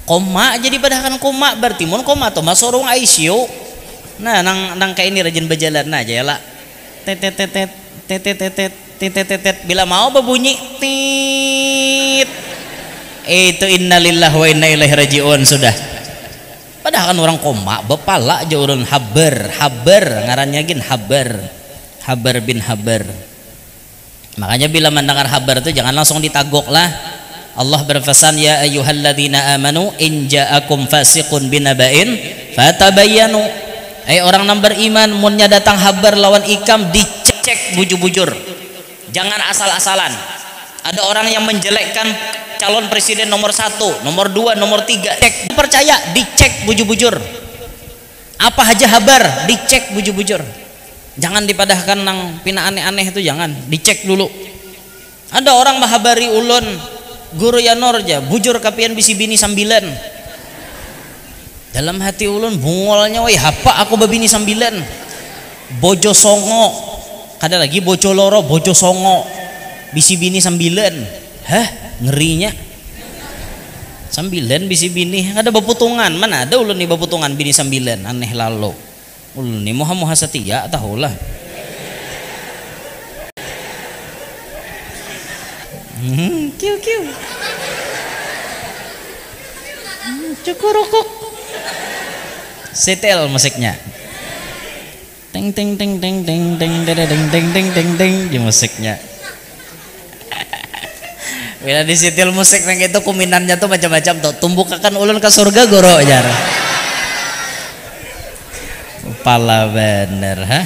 koma jadi padahkan koma berarti mun koma tuh masuk ruang ICU. Nah nang kayak ini rajin berjalan aja ya lah tet bila mau berbunyi tit itu innalillahi wa inna ilaihi rajiun sudah padahal kan orang koma bepala aja urun habar ngarannya gin habar bin habar. Makanya bila mendengar habar itu jangan langsung ditagok lah. Allah berpesan ya ayyuhalladzina amanu in ja'akum fasiqun binaba'in fatabayyanu. Orang yang beriman munnya datang habar lawan ikam dicek bujur-bujur. Jangan asal-asalan. Ada orang yang menjelekkan calon presiden nomor 1, nomor 2, nomor 3. Cek percaya dicek bujur-bujur. Apa aja habar dicek bujur-bujur. Jangan dipadahkan nang pina aneh-aneh itu jangan dicek dulu. Ada orang mahabari ulun guru Yanor aja bujur kapian bisi bini sambilan dalam hati ulun bungolnya woi apa aku babini sambilan bojo songo kada lagi bojo loro bojo songo bisi bini sambilan ngerinya sambilan bisi bini ada baputungan mana ada ulun nih baputungan bini sambilan aneh lalu ulun nih moha setia tahulah kiu cukurukuk setel musiknya Teng teng teng teng teng teng teng teng teng teng teng teng di musiknya. Bila disetel musik nang itu kuminannya tuh macam-macam tuh. Tumbukakan ulun ke surga goro jar. Pala bener ha.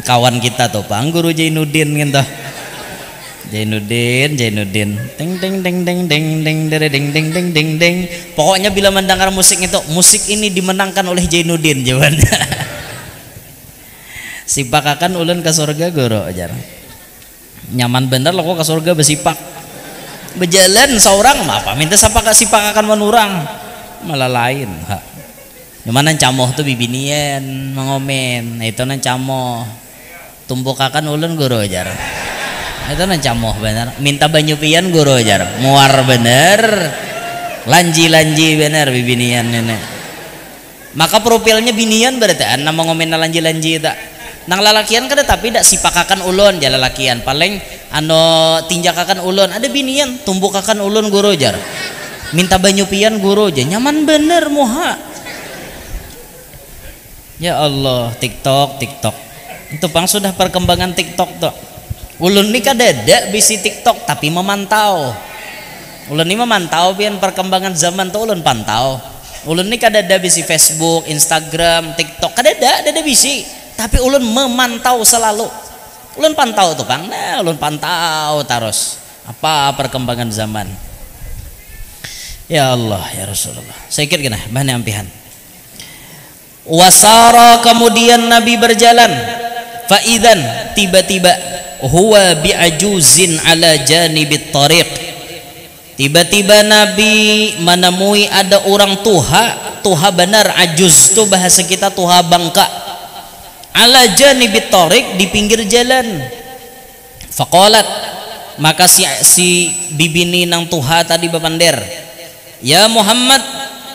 Kawan kita tuh Pak Guru Jainuddin gitu. Jainuddin teng teng teng teng teng teng teng teng teng teng teng. Pokoknya bila mendengar musik itu, musik ini dimenangkan oleh Jainuddin jawabannya. Sipakakan ulun ke surga goro ajar. Nyaman bener lo kok ke surga besipak. Berjalan seorang apa minta sipakakan menurang malah lain. Ha. Gimana camoh tuh bibinian mengomen. Nah, itu nan camoh. Tumbukakan ulun goro ajar. Itu nan camoh bener. Minta banyu pian goro ajar. Muar bener. Lanji bener bibinian nenek. Maka profilnya binian berarti nama ngomen lanji tak. Nang lalakian kada tapi dak sipakakan ulun jala lalakian paling ano tinjakakan ulun ada binian tumbukakan ulun guru jar minta banyu pian guru aja nyaman bener moha ya Allah. TikTok itu pang sudah perkembangan TikTok tuh ulun ni kada ada bisi TikTok tapi memantau ulun ni memantau pian perkembangan zaman tuh ulun pantau ulun ni kada ada bisi Facebook Instagram TikTok kada ada bisi tapi ulun memantau selalu. Ulun pantau tuh Bang. Nah, ulun pantau terus apa perkembangan zaman. Ya Allah, ya Rasulullah. Saya kira gini, bahan ampihan. Wasara kemudian Nabi berjalan. Faidan tiba-tiba huwa bi'ajuzin ala janibit tariq. Tiba-tiba Nabi menemui ada orang tuha benar ajuz tuh bahasa kita tuha bangka. Ala janibit tariq di pinggir jalan. Faqalat maka si bibini nang tuha tadi bapander, ya Muhammad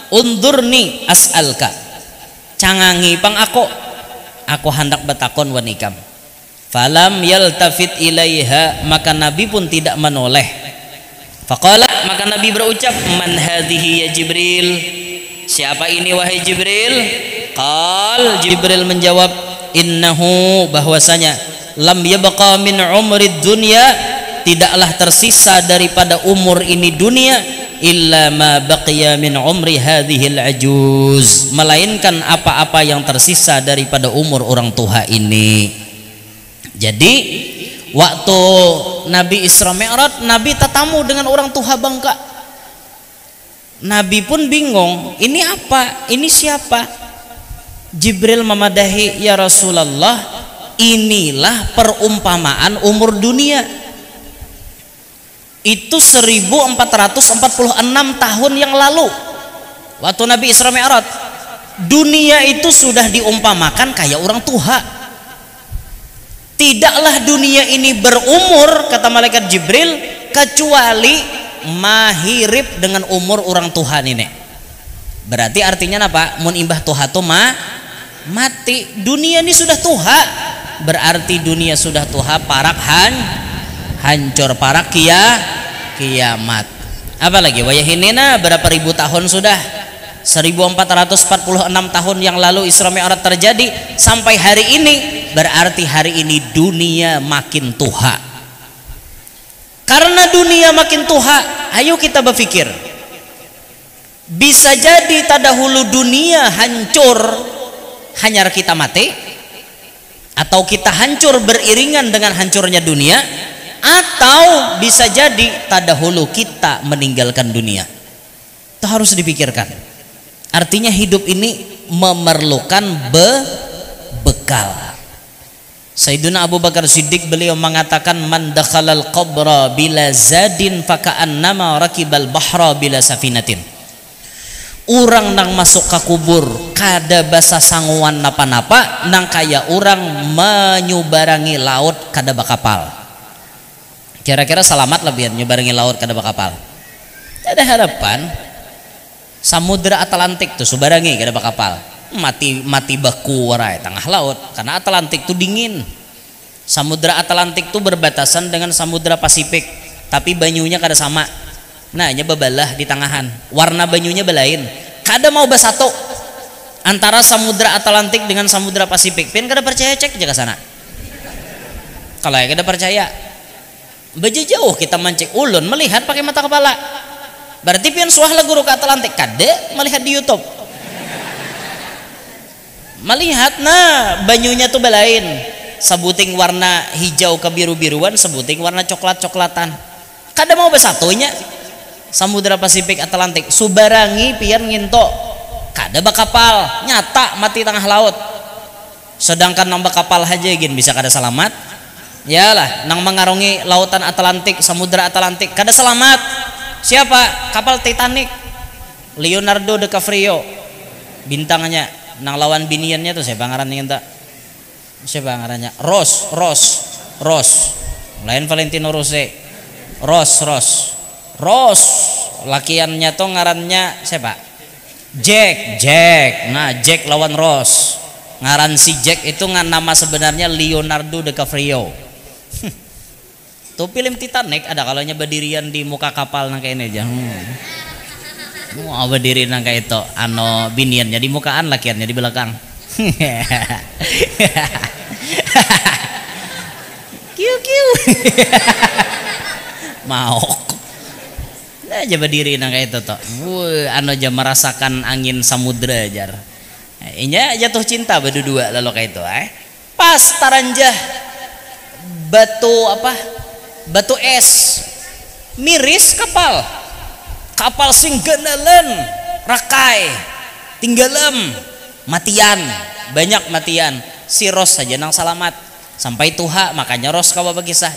undurni as'alka, cangangi pang aku hendak betakon wanikam. Falam yaltafit ilaiha maka Nabi pun tidak menoleh. Faqala maka Nabi berucap, man hadhihi ya Jibril, siapa ini wahai Jibril? Qal Jibril menjawab, innahu bahwasanya lam yabqa min umrid dunya tidaklah tersisa daripada umur ini dunia illa ma baqiya min umri hadhil ajuz melainkan apa-apa yang tersisa daripada umur orang tua ini. Jadi waktu Nabi Isra Mi'raj Nabi tetamu dengan orang tua bangka. Nabi pun bingung, ini apa? Ini siapa? Jibril memadahi, ya Rasulullah, inilah perumpamaan umur dunia. Itu 1446 tahun yang lalu waktu Nabi Isra Mi'raj. Dunia itu sudah diumpamakan kayak orang tua. Tidaklah dunia ini berumur kata malaikat Jibril kecuali mahirip dengan umur orang tua ini. Berarti artinya apa? Mun imbah tuha tuh mati. Dunia ini sudah tuha, berarti dunia sudah tuha parak hancur parak kiamat. Apalagi wayahinina berapa ribu tahun sudah 1446 tahun yang lalu Isra Mi'raj terjadi sampai hari ini, berarti hari ini dunia makin tuha. Karena dunia makin tuha, ayo kita berpikir, bisa jadi tadahulu dunia hancur hanya kita mati, atau kita hancur beriringan dengan hancurnya dunia, atau bisa jadi tadahulu kita meninggalkan dunia. Itu harus dipikirkan. Artinya hidup ini memerlukan bekal. Sayyidina Abu Bakar Siddiq beliau mengatakan, man dakhalal qabra bila zadin faka'annama rakibal bahra bila safinatin. Orang nang masuk ke kubur kada basa sanguan napa-napa, nang kaya orang menyubarangi laut kada bakapal. Kira-kira selamat lah biar nyubarangi laut kada bakapal. Ada harapan. Samudra Atlantik tuh subarangi kada bakapal. Mati baku warai tengah laut karena Atlantik tuh dingin. Samudra Atlantik tuh berbatasan dengan Samudra Pasifik, tapi banyunya kada sama. Nah, nya babalah di tengahan. Warna banyunya belain. Kada mau basatu. antara Samudra Atlantik dengan Samudra Pasifik. Pian kada percaya cek aja ke sana. Kalau ya kada percaya, beje jauh kita mancing ulun melihat pakai mata kepala. Berarti pian suah lah guru ke Atlantik kada melihat di YouTube. Melihat nah banyunya tuh belain. Sebuting warna hijau ke biru-biruan, sebuting warna coklat-coklatan. Kada mau bersatunya Samudra Pasifik Atlantik. Subarangi pian nginto kada bakapal nyata mati tengah laut. Sedangkan nang bakapal aja gin bisa kada selamat. Yalah nang mengarungi lautan Atlantik, Samudra Atlantik kada selamat. Siapa? Kapal Titanic. Leonardo DiCaprio bintangnya. Nang lawan biniannya tuh siapa ngarannya enta? Siapa ngarannya? Ross. Lain Valentino Rossi. Ross. Lakiannya tuh ngarannya siapa? Jack. Nah, Jack lawan Ross. Ngaran si Jack itu nama sebenarnya Leonardo DiCaprio. Tuh film Titanic ada kalanya berdirian di muka kapal nang kayak ini aja. Mau berdiri nang kayak itu, biniannya di mukaan, lakiannya di belakang. Kiu. Mau. Nah, aja berdiri nang kayak itu toh. Aja merasakan angin samudra ajar. Inya jatuh cinta berdua lalu kayak itu, Pas taranjah batu es miris kapal sing genelan rakai tinggalam banyak matian si Ross saja nang salamat sampai tuha. Makanya Ross kawa berkisah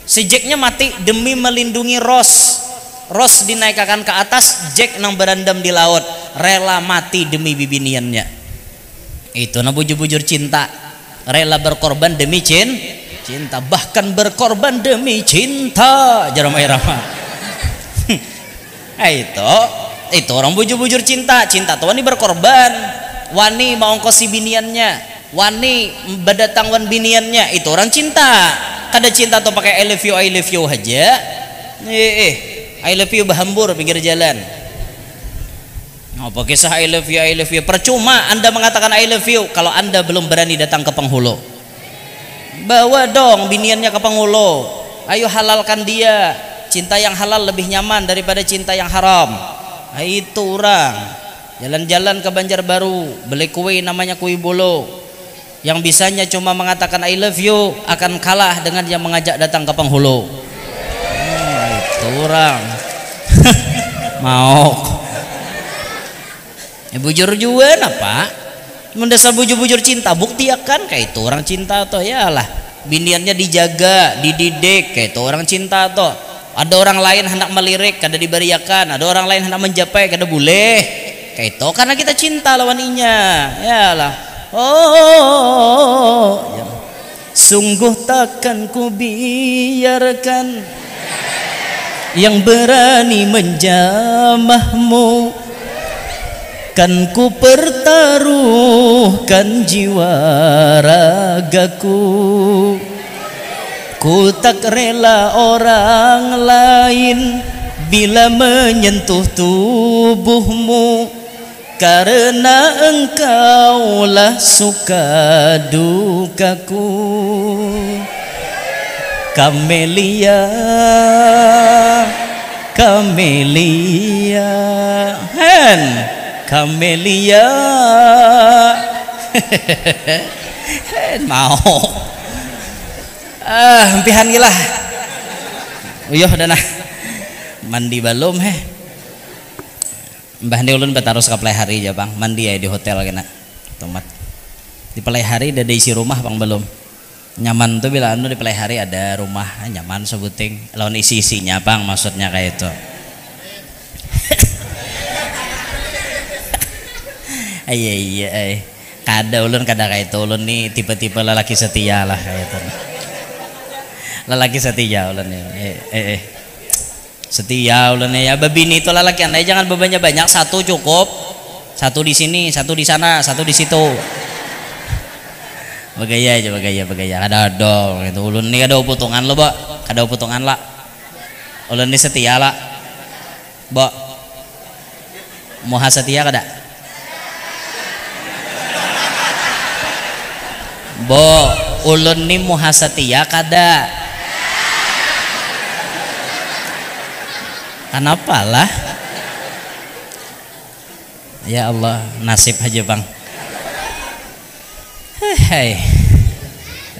si Jacknya mati demi melindungi Ross dinaikkan ke atas, Jack nang berendam di laut rela mati demi bibiniannya. Itu na bujur-bujur cinta, rela berkorban demi cinta, bahkan berkorban demi cinta jarum irama. Itu orang bujur-bujur cinta tuh wani berkorban, wani mau ongkosi biniannya, wani berdatangwan biniannya, itu orang cinta. Kada cinta tuh pakai I love you aja. I love you bahambur pinggir jalan. Apa kisah I love you? Percuma Anda mengatakan I love you kalau Anda belum berani datang ke penghulu. Bawa dong biniannya ke penghulu. Ayo halalkan dia. Cinta yang halal lebih nyaman daripada cinta yang haram. Itu orang jalan-jalan ke Banjarbaru beli kue namanya kue bolo, yang bisanya cuma mengatakan I love you akan kalah dengan yang mengajak datang ke penghulu. Itu orang mau bujur juan apa mendasar bujur-bujur cinta, bukti akan kayak itu orang cinta toh. Yalah biniannya dijaga dididik kayak itu orang cinta toh. Ada orang lain hendak melirik kada diberiakan, ada orang lain hendak menjapai kada boleh kayak itu karena kita cinta lawan inya. Yalah sungguh takkan ku biarkan yang berani menjamahmu, kan ku pertaruhkan jiwa ragaku. Ku tak rela orang lain bila menyentuh tubuhmu, karena engkaulah suka dukaku. Kamelia mau empihan gila. Uyuh dana mandi balum Mbah ni ulun betarus ka pelihari aja bang, mandi ya di hotel kena tomat di pelihari ada isi rumah bang belum nyaman tuh bila anu di pelihari ada rumah nyaman sebuting lawan isi-isinya bang, maksudnya kayak itu. Iya kada ulun kada kayak itu. Ulun nih tipe-tipe lelaki setia lah kayak itu. Lelaki setia ulun nih. Setia ulun nih ya. Babini itu lelaki anda jangan bebannya banyak, satu cukup. Satu di sini, satu di sana, satu di situ. Bagaya aja bagaya. Kada dong itu ulun nih kada putungan lo, Mbak. Kada putungan lah. Ulun nih setia lah. Mbak. Moha setia kada? Bo, ulun ni muhasatia kada. Kenapa lah? Ya Allah, nasib aja bang. Hei,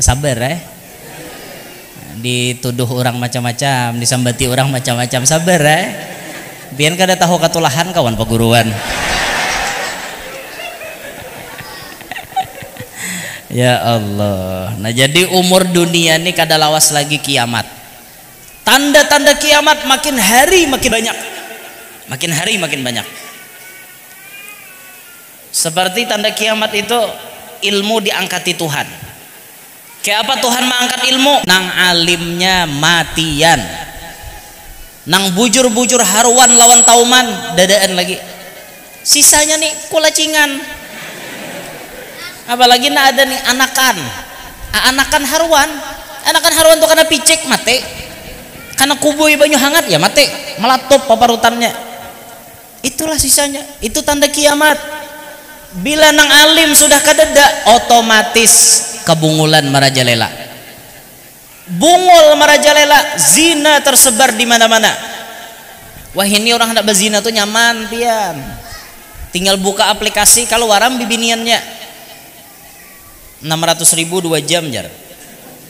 sabar dituduh orang macam-macam, disambati orang macam-macam, sabar biar kada tahu katulahan kawan peguruan. Ya Allah. Nah jadi umur dunia ini kada lawas lagi kiamat. Tanda-tanda kiamat makin hari makin banyak, makin hari makin banyak. Seperti tanda kiamat itu ilmu diangkati Tuhan. Kayak apa Tuhan mengangkat ilmu? Nang alimnya matian, nang bujur-bujur haruan lawan tauman dadaan lagi. Sisanya nih kulacingan. Apalagi nak ada nih anakan haruan tuh karena picek mate, karena kubui banyu hangat ya mate, melatop paparutannya. Itulah sisanya. Itu tanda kiamat. Bila nang alim sudah kadeda, otomatis kebungulan merajalela. Bungul merajalela, zina tersebar di mana-mana. Wah ini orang hendak berzina tuh nyaman pian. Tinggal buka aplikasi kalau waram bibiniannya 600.000 2 jam jar.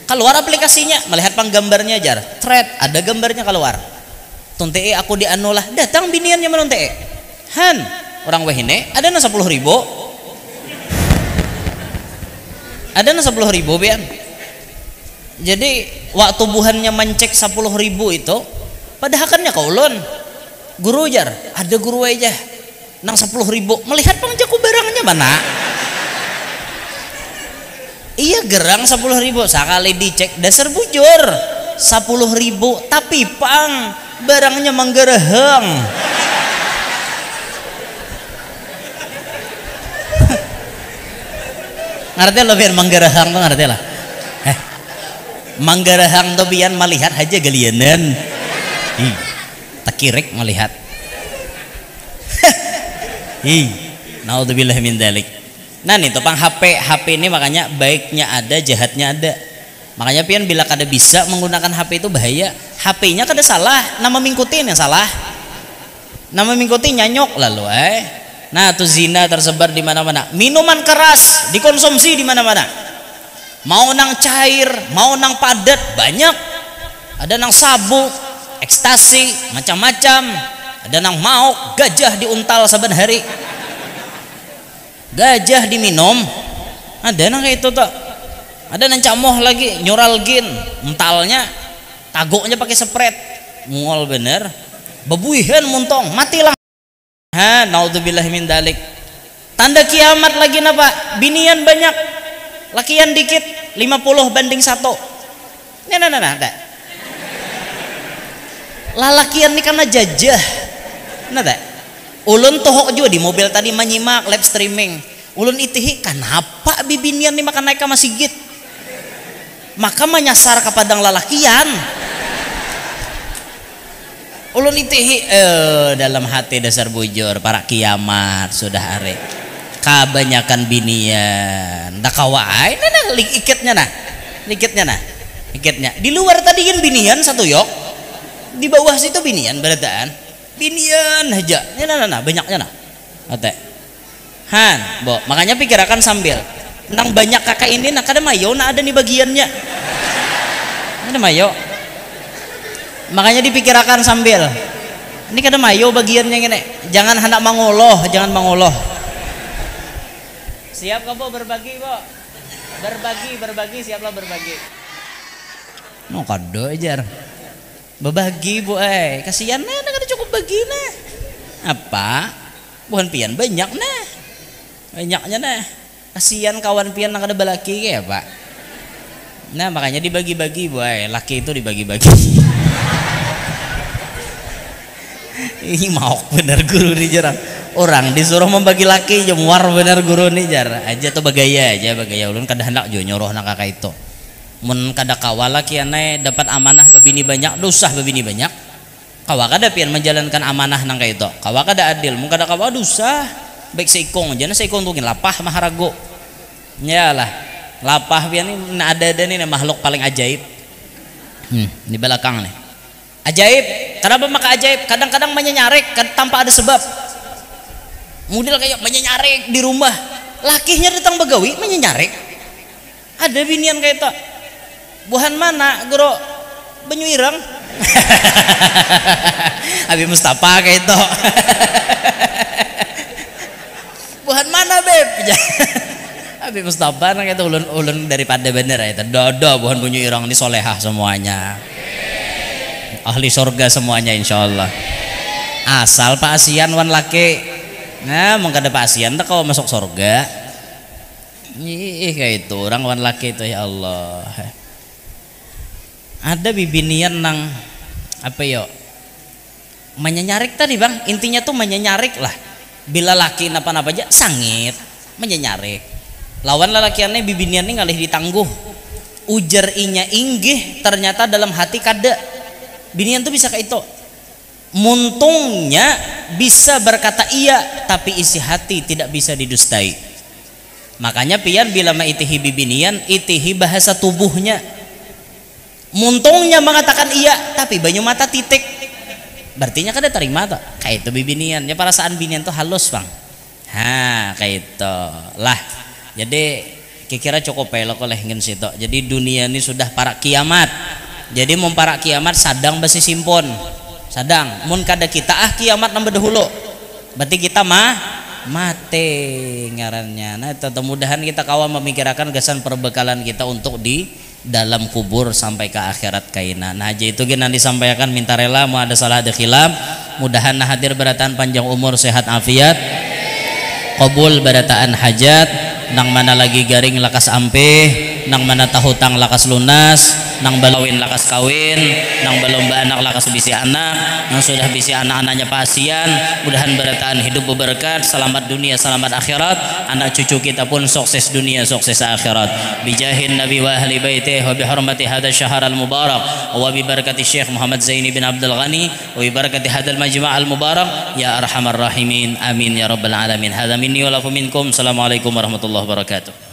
Keluar aplikasinya, melihat panggambarnya jar. Thread ada gambarnya keluar. Tunte aku dianulah, datang biniannya menunte. Han orang wahine ada na 10.000, ada na 10.000 pian. Jadi waktu buhannya mencek 10.000 itu padahakannya kaulun guru jar, ada guru aja nang 10.000 melihat pangjaku barangnya mana. Iya gerang 10.000 sekali dicek dasar bujur 10.000 tapi pang barangnya menggereheng. Ngerti lo biar menggerahang tuh ngerti lah. Menggerahang tuh biar melihat aja galianan. Takirik melihat. Naudzubillah min dzalik. Nah nih topang HP ini makanya baiknya ada, jahatnya ada. Makanya pian bila kada bisa menggunakan HP itu bahaya. HP-nya kada salah, nama mengikutin yang salah. Nama mengikuti nyanyok lalu Nah, tuh zina tersebar di mana-mana. Minuman keras dikonsumsi di mana-mana. Mau nang cair, mau nang padat, banyak. Ada nang sabu, ekstasi, macam-macam. Ada nang mauk, gajah diuntal saban hari. Gajah diminum. Ada nang kayak itu tuh. Ada nang camoh lagi, nyuralgin, untalnya, tagoknya pakai spret. Mual bener. Bebuihan muntong, mati lang. Naudzubillah min dalik. Tanda kiamat lagi napa? Binian banyak, lakian dikit, 50 banding 1. Nah. Lalakian ini karena jajah. Nah, ulun tohok juga di mobil tadi menyimak live streaming. Ulun itihi, kenapa bibinian ini makan naik ke masjid? Maka menyasar ke padang lalakian. Ulun itihi dalam hati dasar bujur para kiamat sudah are kebanyakan binian dak kawai nah ikitnya di luar tadi kan binian satu yok, di bawah situ binian berataan binian aja nah banyaknya nah ate bo makanya pikirakan sambil nang banyak kakak ini nah kada mayo nah ada nih bagiannya ada mayo. Makanya dipikirkan sambil ini kada mayo bagiannya gini, jangan hendak mangoloh, jangan mangoloh. Siap kau berbagi bo, berbagi siaplah berbagi. No kado ajar berbagi bu kasihan nah kada cukup bagi nah apa bukan pian banyak nah banyaknya nah kasihan kawan pian nang kada balaki kayak pak. Nah makanya dibagi-bagi bu laki itu dibagi-bagi. Ini mau bener guru nih jarang orang disuruh membagi laki jemuar bener guru nih jar aja tuh bagaya ulun kada hendak jo nyoroh nak kakak itu mun kada kawala kianai dapat amanah babini banyak dosah babini banyak kawa kada pian menjalankan amanah nang kayak itu kawa kada adil mun kada kawa dosah baik seikong aja na seikong tuh lapah maharago nyalah lapah pian ini ada nih makhluk paling ajaib. Di belakang nih. Ajaib. Kenapa maka ajaib? Kadang-kadang menyenyarik tanpa ada sebab. Model kayak menyenyarik di rumah. Lakinya datang begawi menyenyarik. Ada binian kayak itu. Buhan mana, Gro? Banyu ireng. Abi Mustafa kayak itu. Buhan mana, Beb? Abi Mustafa nang itu ulun daripada bener itu. Dodo buhan banyu ireng ini solehah semuanya. Ahli surga semuanya insyaallah. Asal Pak Asian wan laki. Nah, mengkada Pak Asian tak kau masuk surga. Ih kayak itu orang wan laki itu ya Allah. Ada bibinian nang apa yo? Menyenyarik tadi bang, intinya tuh menyenyarik lah. Bila laki napa-napa aja sangit, menyenyarik. Lawan lelakiannya bibiniannya ngalih ditangguh. Ujar inya inggih, ternyata dalam hati kada. Binian tuh bisa kayak itu. Muntungnya bisa berkata iya, tapi isi hati tidak bisa didustai. Makanya pian bila maitihi bibinian, itihi bahasa tubuhnya. Muntungnya mengatakan iya, tapi banyu mata titik. Berartinya kada terima tuh. Kayak itu bibinian. Ya perasaan binian tuh halus bang. Kayak itu lah. Jadi kira-kira cukup pelok oleh ingin situ. Jadi dunia ini sudah para kiamat. Jadi mau para kiamat sadang besi simpon. Sadang mun kada kita kiamat nambah dahulu. Berarti kita mati ngarannya. Nah, mudah-mudahan kita kawan memikirkan kesan perbekalan kita untuk di dalam kubur sampai ke akhirat kaina. Nah, aja itu gina disampaikan minta rela mau ada salah ada khilaf. Mudahan hadir berataan panjang umur sehat afiat. Qabul berataan hajat. Nang mana lagi garing lakas ampeh, nang mana tahutang lakas lunas, nang balawin lakas kawin, nang balomba anak lakas bisi anak, nang sudah bisi anak-anaknya pasien. Mudahan berataan hidup berberkat, selamat dunia selamat akhirat, anak cucu kita pun sukses dunia sukses akhirat. Bijahin Nabi wa ahli baitih wa bihormati hadha syahr al mubarak wa bi barakati Syekh Muhammad Zaini bin Abdul Ghani wa bi barakati hadha al majma' al mubarak ya arhamar rahimin amin ya rabbal alamin. Hadza minni wa lakum minkum. Assalamualaikum warahmatullahi wabarakatuh.